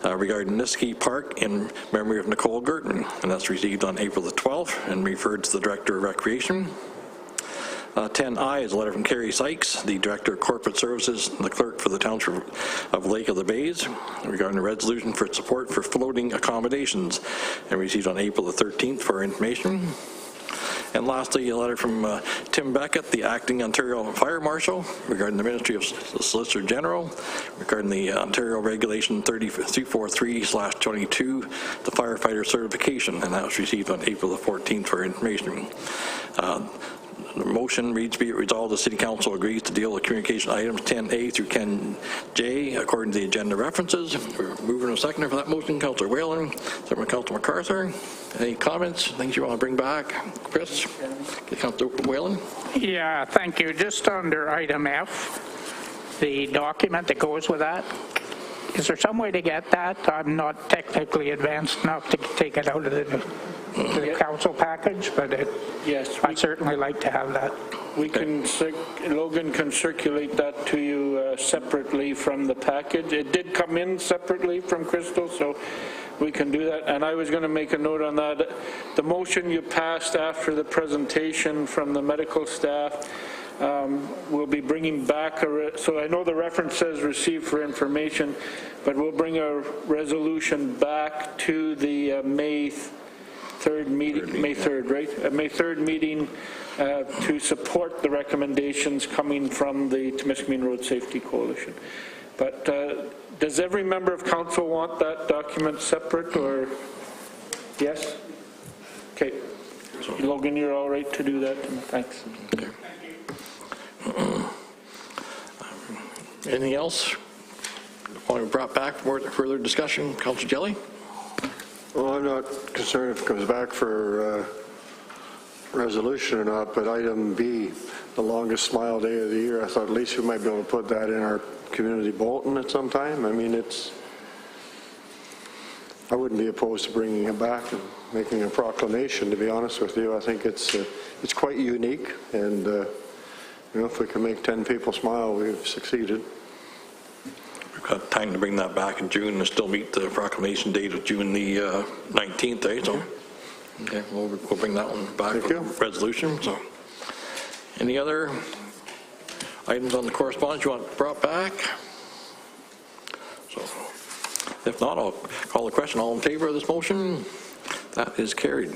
[SPEAKER 2] regarding Niski Park in memory of Nicole Gerton, and that's received on April the 12th and referred to the Director of Recreation. 10I is a letter from Carrie Sykes, the Director of Corporate Services and the Clerk for the Township of Lake of the Bays, regarding a resolution for support for floating accommodations, and received on April the 13th for information. And lastly, a letter from Tim Beckett, the Acting Ontario Fire Marshal, regarding the Ministry of Solicitor General, regarding the Ontario Regulation 343/22, the firefighter certification, and that was received on April the 14th for information. The motion reads, be it resolved, the City Council agrees to deal with communication items 10A through 10J according to the agenda references. We're moving a seconder for that motion. Councillor Whalen, second by Councillor MacArthur. Any comments, things you want to bring back? Chris? Councillor Whalen?
[SPEAKER 6] Yeah, thank you. Just under item F, the document that goes with that, is there some way to get that? I'm not technically advanced enough to take it out of the council package, but
[SPEAKER 10] yes,
[SPEAKER 6] I'd certainly like to have that.
[SPEAKER 10] We can, Logan can circulate that to you separately from the package. It did come in separately from Crystal, so we can do that. And I was going to make a note on that. The motion you passed after the presentation from the medical staff, we'll be bringing back so I know the reference says received for information, but we'll bring a resolution back to the May 3rd meeting, May 3rd, right? May 3rd meeting to support the recommendations coming from the Temiskaming Road Safety Coalition. But does every member of council want that document separate, or yes? Okay. Logan, you're all right to do that? Thanks.
[SPEAKER 2] Okay. Anything else? Want to be brought back for further discussion? Councillor Jelly?
[SPEAKER 3] Well, I'm not concerned if it comes back for resolution or not, but item B, the longest smile day of the year, I thought at least we might be able to put that in our community bulletin at some time. I mean, I wouldn't be opposed to bringing it back and making a proclamation, to be honest with you. I think it's quite unique, and if we can make 10 people smile, we've succeeded.
[SPEAKER 2] We've got time to bring that back in June and still meet the proclamation date of June the 19th, eh? So, okay, we'll bring that one back
[SPEAKER 3] Thank
[SPEAKER 2] with
[SPEAKER 3] you.
[SPEAKER 2] a resolution. So, any other items on the correspondence you want brought back? So, if not, I'll call the question. All in favor of this motion? That is carried.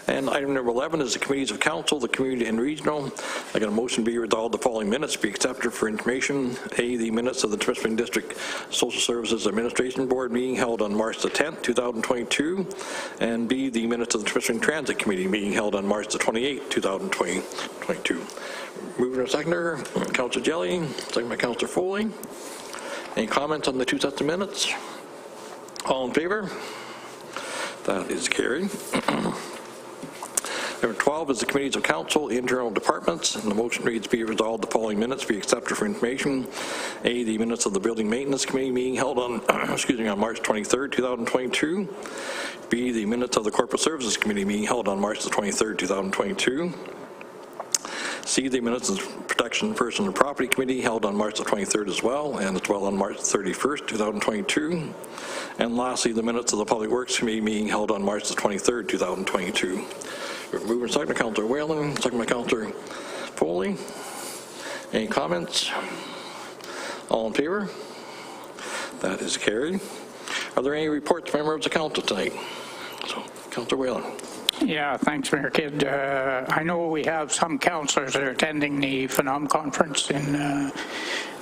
[SPEAKER 2] And item number 11 is the committees of council, the community and regional. I got a motion be resolved the following minutes be accepted for information. A, the minutes of the Temiskaming District Social Services Administration Board meeting held on March the 10th, 2022. And B, the minutes of the Temiskaming Transit Committee meeting held on March the 28th, 2022. Mover and seconder, Councillor Jelly, second by Councillor Foley. Any comments on the two sets of minutes? All in favor? That is carried. Number 12 is the committees of council, internal departments, and the motion reads be resolved the following minutes be accepted for information. A, the minutes of the building maintenance committee meeting held on, on March 23rd, 2022. B, the minutes of the corporate services committee meeting held on March the 23rd, 2022. C, the minutes of the protection person and property committee held on March the 23rd as well, and as well on March 31st, 2022. And lastly, the minutes of the public works committee meeting held on March the 23rd, 2022. Mover and seconder, Councillor Whalen, second by Councillor Foley. Any comments? All in favor? That is carried. Are there any reports from members of council tonight? So, Councillor Whalen.
[SPEAKER 6] Yeah, thanks, Mayor Kidd. I know we have some councillors that are attending the Phenom conference in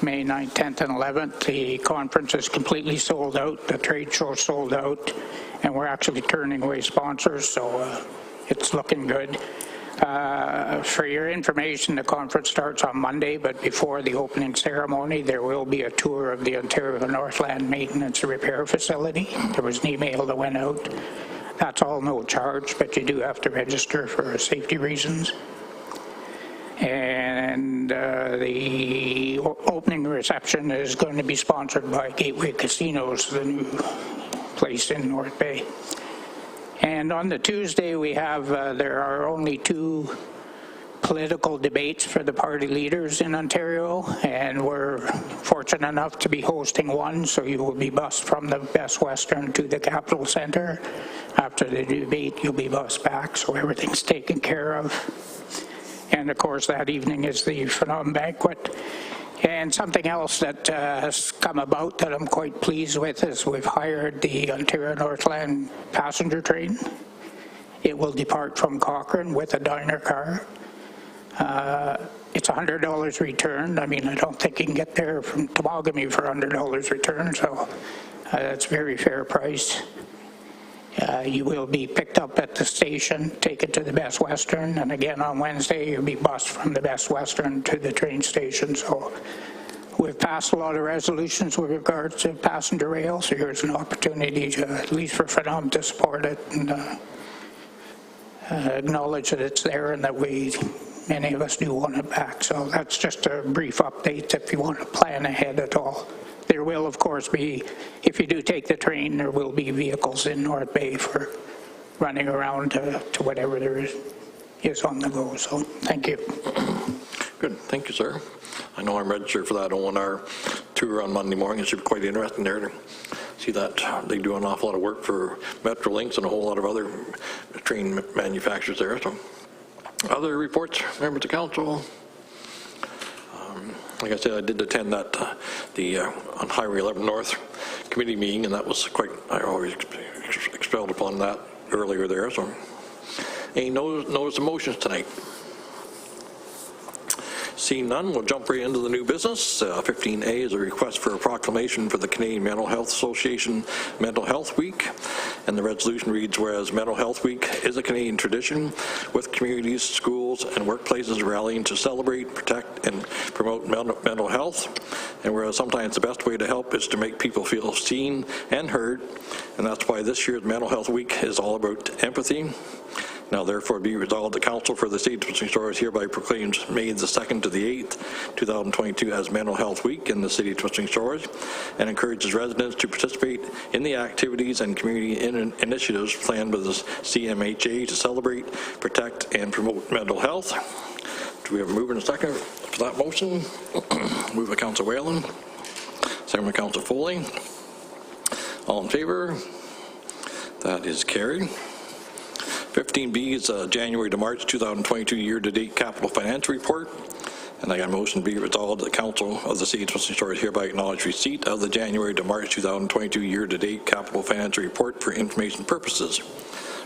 [SPEAKER 6] May 9th, 10th, and 11th. The conference is completely sold out. The trade show is sold out, and we're actually turning away sponsors, so it's looking good. For your information, the conference starts on Monday, but before the opening ceremony, there will be a tour of the Ontario Northland Maintenance and Repair Facility. There was an email that went out. That's all no charge, but you do have to register for safety reasons. And the opening reception is going to be sponsored by Gateway Casinos, the new place in North Bay. And on the Tuesday, we have, there are only 2 political debates for the party leaders in Ontario, and we're fortunate enough to be hosting one, so you will be bused from the Best Western to the Capitol Centre. After the debate, you'll be bused back, so everything's taken care of. And of course, that evening is the Phenom banquet. And something else that has come about that I'm quite pleased with is we've hired the Ontario Northland passenger train. It will depart from Cochrane with a diner car. It's $100 return. I mean, I don't think you can get there from Temiskaming for $100 return, so that's very fair price. You will be picked up at the station, taken to the Best Western, and again on Wednesday you'll be bused from the Best Western to the train station. So we've passed a lot of resolutions with regards to passenger rail, so here's an opportunity to, at least for Phenom, to support it and acknowledge that it's there and that many of us do want it back. So that's just a brief update if you want to plan ahead at all. There will, of course, be, if you do take the train, there will be vehicles in North Bay for running around to whatever there is on the go. So, thank you.
[SPEAKER 2] Good, thank you, sir. I know I'm registered for that ONR tour on Monday morning. It should be quite interesting there to see that. They do an awful lot of work for Metrolinx and a whole lot of other train manufacturers there. So, other reports, members of council? Like I said, I did attend that on Highway 11 North committee meeting, and that was quite, I always expelled upon that earlier there. So, any notice of motions tonight? Seeing none, we'll jump right into the new business. 15A is a request for a proclamation for the Canadian Mental Health Association Mental Health Week. And the resolution reads, whereas Mental Health Week is a Canadian tradition with communities, schools, and workplaces rallying to celebrate, protect, and promote mental health. And whereas sometimes the best way to help is to make people feel seen and heard. And that's why this year's Mental Health Week is all about empathy. Now therefore be resolved, the Council for the City of Temiskaming Shores hereby proclaims May the 2nd to the 8th, 2022 as Mental Health Week in the City of Temiskaming Shores, and encourages residents to participate in the activities and community initiatives planned with the CMHA to celebrate, protect, and promote mental health. Do we have a mover and a second for that motion? Moved by Councillor Whalen, second by Councillor Foley. All in favor? That is carried. 15B is January to March 2022 year-to-date capital financial report. And I got a motion to be resolved that the Council of the City of Twisting Shores hereby acknowledge receipt of the January to March 2022 year-to-date capital financial report for information purposes.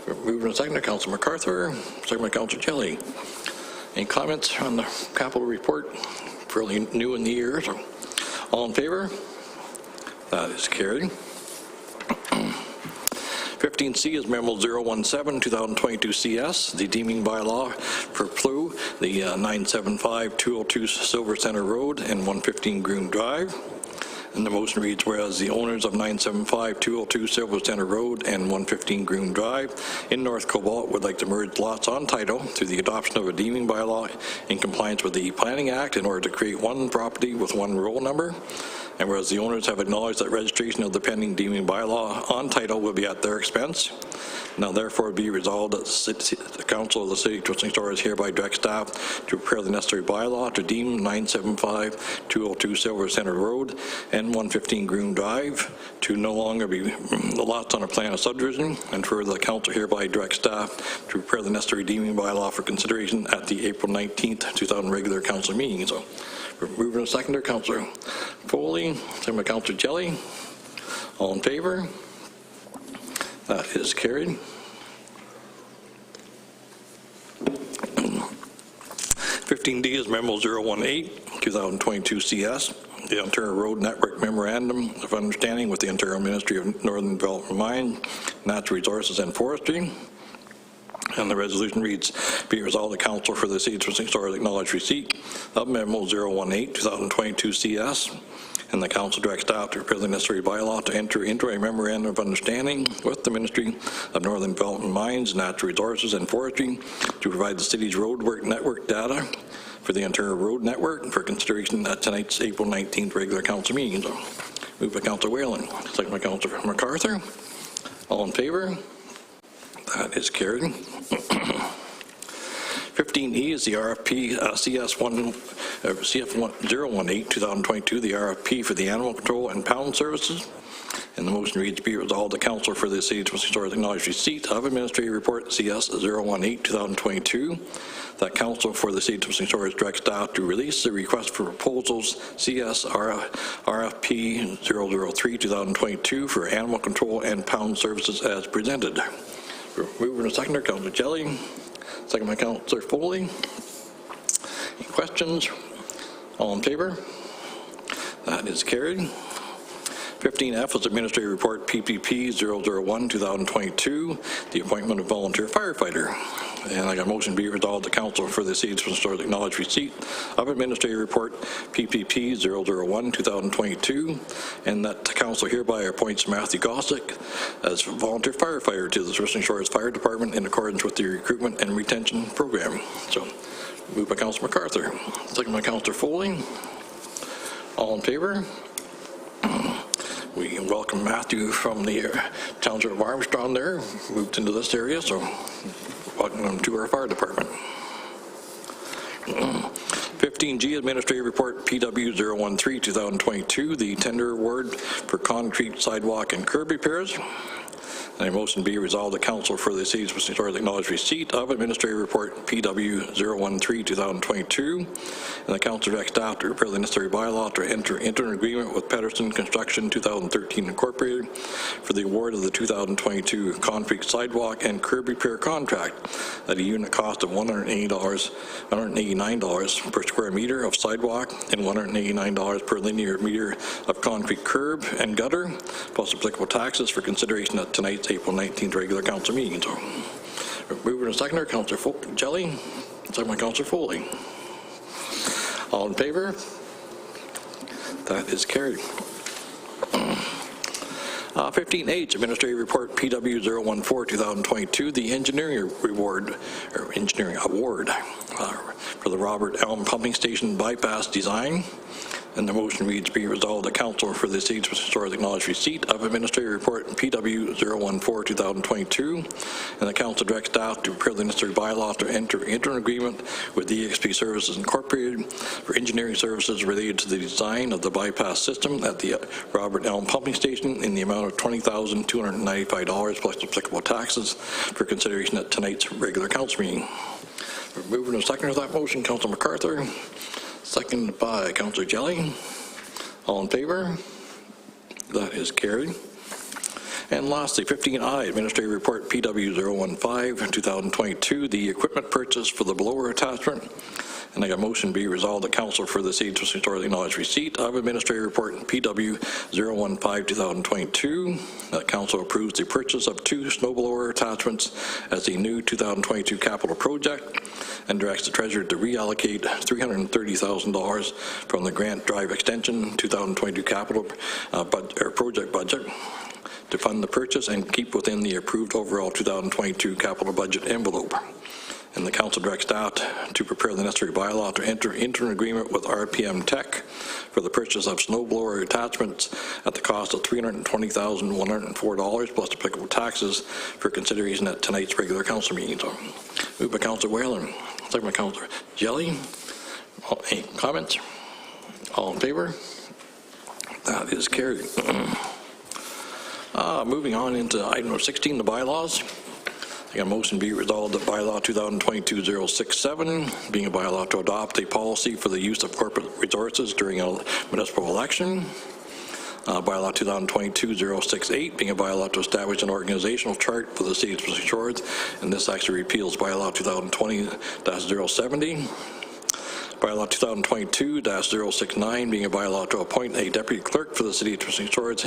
[SPEAKER 2] Moving to second, Councillor MacArthur, second by Councillor Jelly. Any comments on the capital report? Fairly new in the year. So all in favor? That is carried. 15C is Memo 017, 2022 CS, the deeming bylaw for PLU, the 975-202 Silver Center Road and 115 Groom Drive. And the motion reads, whereas the owners of 975-202 Silver Center Road and 115 Groom Drive in North Cobalt would like to merge lots on title through the adoption of a deeming bylaw in compliance with the Planning Act in order to create one property with one roll number. And whereas the owners have acknowledged that registration of the pending deeming bylaw on title will be at their expense, now therefore be resolved that the Council of the City of Twisting Shores hereby directs staff to prepare the necessary bylaw to deem 975-202 Silver Center Road and 115 Groom Drive to no longer be the lots on a plan of subdivision, and further the Council hereby directs staff to prepare the necessary deeming bylaw for consideration at the April 19th, 2000 regular Council meeting. So, moving to seconder, Councillor Foley, second by Councillor Jelly. All in favor? That is carried. 15D is Memo 018, 2022 CS, the Ontario Road Network Memorandum of Understanding with the Ontario Ministry of Northern Development, Mines, Natural Resources and Forestry. And the resolution reads, be resolved the Council for the City of Twisting Shores acknowledge receipt of Memo 018, 2022 CS, and the Council directs staff to prepare the necessary bylaw to enter into a memorandum of understanding with the Ministry of Northern Development, Mines, Natural Resources and Forestry to provide the city's roadwork network data for the Ontario Road Network for consideration at tonight's April 19th regular Council meeting. So, moved by Councillor Whalen, second by Councillor MacArthur. All in favor? That is carried. 15E is the RFP CF018 2022, the RFP for the animal control and pound services. And the motion reads, be resolved the Council for the City of Twisting Shores acknowledge receipt of Administrative Report CS018 2022. That Council for the City of Temiskaming Shores directs staff to release the request for proposals CS RFP 003 2022 for animal control and pound services as presented. Moving to seconder, Councillor Jelly, second by Councillor Foley. Any questions? All in favor? That is carried. 15F is Administrative Report PPP 001 2022, the appointment of volunteer firefighter. And I got a motion to be resolved the Council for the City of Twisting Shores acknowledge receipt of Administrative Report PPP 001 2022, and that the Council hereby appoints Matthew Gossick as volunteer firefighter to the Twisting Shores Fire Department in accordance with the recruitment and retention program. So, moved by Councillor MacArthur, second by Councillor Foley. All in favor? We welcome Matthew from the township of Armstrong there, moved into this area, so welcome him to our fire department. 15G Administrative Report PW013 2022, the tender award for concrete sidewalk and curb repairs. And a motion be resolved the Council for the City of Twisting Shores acknowledge receipt of Administrative Report PW013 2022, and the Council directs staff to prepare the necessary bylaw to enter into an agreement with Pedersen Construction 2013 Incorporated for the award of the 2022 concrete sidewalk and curb repair contract at a unit cost of $189 per square meter of sidewalk and $189 per linear meter of concrete curb and gutter, plus applicable taxes for consideration at tonight's April 19th regular Council meeting. So, moving to seconder, Councillor Jelly, second by Councillor Foley. All in favor? That is carried. 15H, Administrative Report PW014 2022, the engineering award for the Robert Elm Pumping Station bypass design. And the motion reads, be resolved that council for the city of Twisting Shores acknowledge receipt of Administrative Report PW 014-2022, and the council directs staff to prepare the necessary bylaws to enter into an agreement with EXP Services Incorporated for engineering services related to the design of the bypass system at the Robert Elm Pumping Station in the amount of $20,295 plus applicable taxes for consideration at tonight's regular council meeting. We're moving to second of that motion, Councillor MacArthur. Seconded by Councillor Jelly. All in favor? That is carried. And lastly, 15I, Administrative Report PW 015-2022, the equipment purchase for the blower attachment. And I got a motion be resolved that council for the city of Twisting Shores acknowledge receipt of Administrative Report PW 015-2022. That council approves the purchase of 2 snowblower attachments as a new 2022 capital project, and directs the treasurer to reallocate $330,000 from the Grant Drive Extension 2022 capital project budget to fund the purchase and keep within the approved overall 2022 capital budget envelope. And the council directs staff to prepare the necessary bylaw to enter into an agreement with RPM Tech for the purchase of snowblower attachments at the cost of $320,104 plus applicable taxes for consideration at tonight's regular council meeting. So, moved by Councillor Whalen, second by Councillor Jelly. Any comments? All in favor? That is carried. Moving on into item number 16, the bylaws. I got a motion be resolved that bylaw 2022-067, being a bylaw to adopt a policy for the use of corporate resources during a municipal election. Bylaw 2022-068, being a bylaw to establish an organizational chart for the city of Twisting Shores, and this actually repeals bylaw 2020-070. Bylaw 2022-069, being a bylaw to appoint a deputy clerk for the city of Temiskaming Shores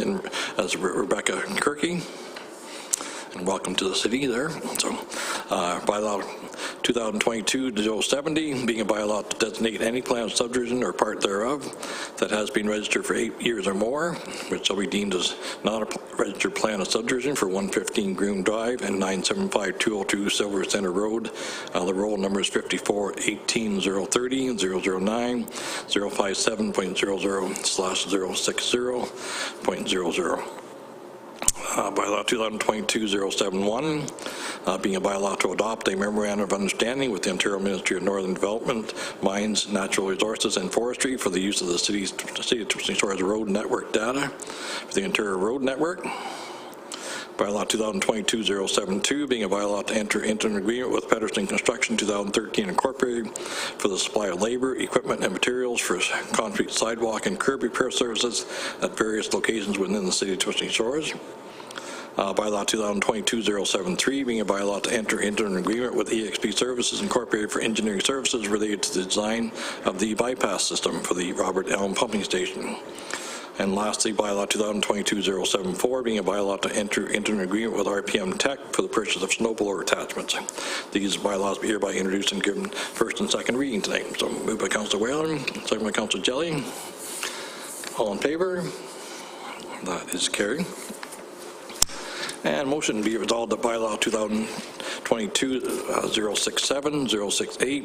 [SPEAKER 2] as Rebecca Kirky. And welcome to the city there. So, bylaw 2022-070, being a bylaw to designate any plan of subdivision or part thereof that has been registered for 8 years or more, which shall be deemed as not a registered plan of subdivision for 115 Groom Drive and 975-202 Silver Center Road. The roll number is 54-18-030-009-057.00/060.00. Bylaw 2022-071, being a bylaw to adopt a memorandum of understanding with the Ontario Ministry of Northern Development, Mines, Natural Resources and Forestry for the use of the city of Twisting Shores road network data for the Ontario Road Network. Bylaw 2022-072, being a bylaw to enter into an agreement with Pedersen Construction 2013 Incorporated for the supply of labor, equipment, and materials for concrete sidewalk and curb repair services at various locations within the city of Twisting Shores. Bylaw 2022-073, being a bylaw to enter into an agreement with EXP Services Incorporated for engineering services related to the design of the bypass system for the Robert Elm Pumping Station. And lastly, bylaw 2022-074, being a bylaw to enter into an agreement with RPM Tech for the purchase of snowblower attachments. These bylaws be hereby introduced and given first and second reading tonight. So moved by Councillor Whalen, second by Councillor Jelly. All in favor? That is carried. And motion be resolved that bylaw 2022-067, 068,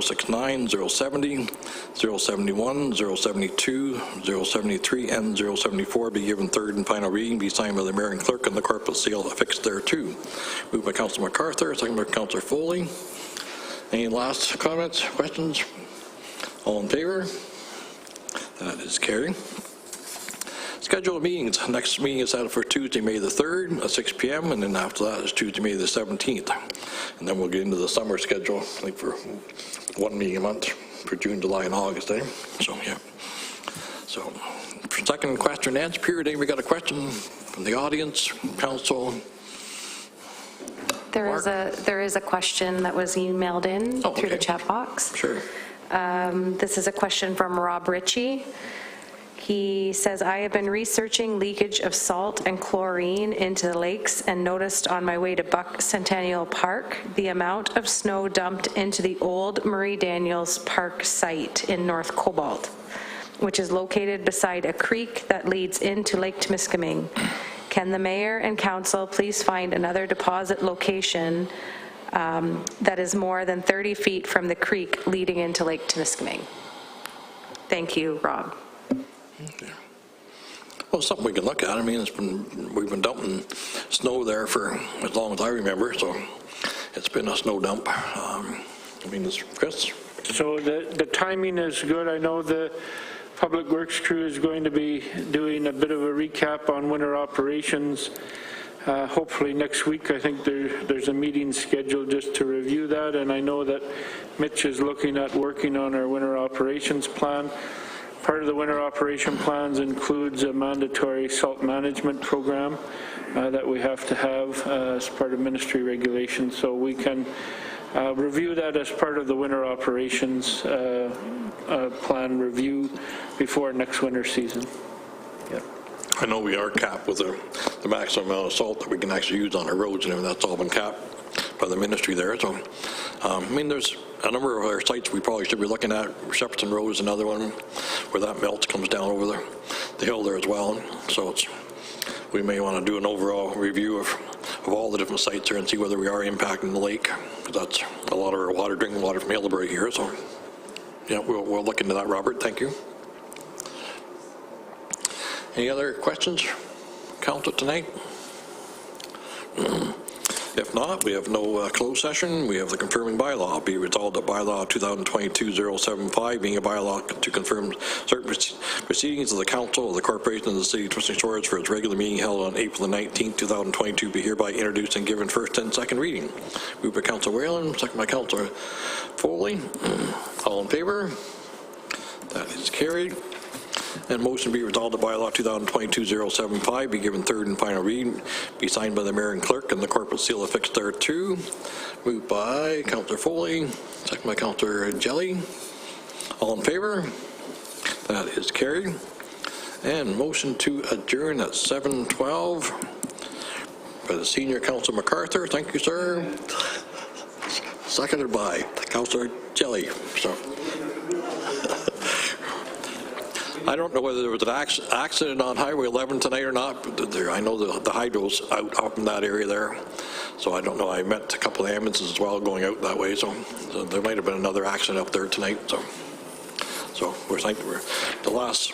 [SPEAKER 2] 069, 070, 071, 072, 073, and 074 be given third and final reading, be signed by the mayor and clerk, and the corporate seal affixed thereto. Moved by Councillor MacArthur, second by Councillor Foley. Any last comments, questions? All in favor? That is carried. Schedule of meetings. Next meeting is set for Tuesday, May the 3rd at 6 p.m. and then after that is Tuesday, May the 17th. And then we'll get into the summer schedule, like for one meeting a month for June, July, and August. So, yeah. So, for second question and answer period, anybody got a question from the audience, council?
[SPEAKER 11] There is a question that was emailed in through the chat box.
[SPEAKER 2] Sure.
[SPEAKER 11] This is a question from Rob Ritchie. He says, I have been researching leakage of salt and chlorine into the lakes and noticed on my way to Buck Centennial Park the amount of snow dumped into the old Murray Daniels Park site in North Cobalt, which is located beside a creek that leads into Lake Temiskaming. Can the mayor and council please find another deposit location that is more than 30 feet from the creek leading into Lake Temiskaming? Thank you, Rob.
[SPEAKER 2] Okay. Well, it's something we can look at. I mean, we've been dumping snow there for as long as I remember, so it's been a snow dump. I mean, Chris?
[SPEAKER 10] So the timing is good. I know the Public Works crew is going to be doing a bit of a recap on winter operations. Hopefully next week. I think there's a meeting scheduled just to review that, and I know that Mitch is looking at working on our winter operations plan. Part of the winter operation plans includes a mandatory salt management program that we have to have as part of ministry regulations, so we can review that as part of the winter operations plan review before next winter season. Yeah.
[SPEAKER 2] I know we are capped with the maximum amount of salt that we can actually use on our roads, and that's all been capped by the ministry there. So, I mean, there's a number of our sites we probably should be looking at. Shepperton Road is another one where that melt comes down over the hill there as well. So we may want to do an overall review of all the different sites there and see whether we are impacting the lake. That's a lot of our water, drinking water from Hillsbury here. So, yeah, we'll look into that, Robert. Thank you. Any other questions, Council, tonight? If not, we have no closed session. We have the confirming bylaw. Be resolved that bylaw 2022-075 being a bylaw to confirm certain proceedings of the Council of the Corporation of the City of Twisting Shores for its regular meeting held on April the 19th, 2022 be hereby introduced and given first and second reading. Moved by Councillor Whalen, second by Councillor Foley. All in favor? That is carried. And motion be resolved that bylaw 2022-075 be given third and final read, be signed by the mayor and clerk, and the corporate seal affixed thereto. Moved by Councillor Foley, second by Councillor Jelly. All in favor? That is carried. And motion to adjourn at 7:12 by the Senior Councillor MacArthur. Thank you, sir. Seconded by Councillor Jelly. So. I don't know whether there was an accident on Highway 11 tonight or not, but I know the hydro's out up in that area there. So I don't know. I met a couple of ambulances as well going out that way. So there might have been another accident up there tonight. So we're the last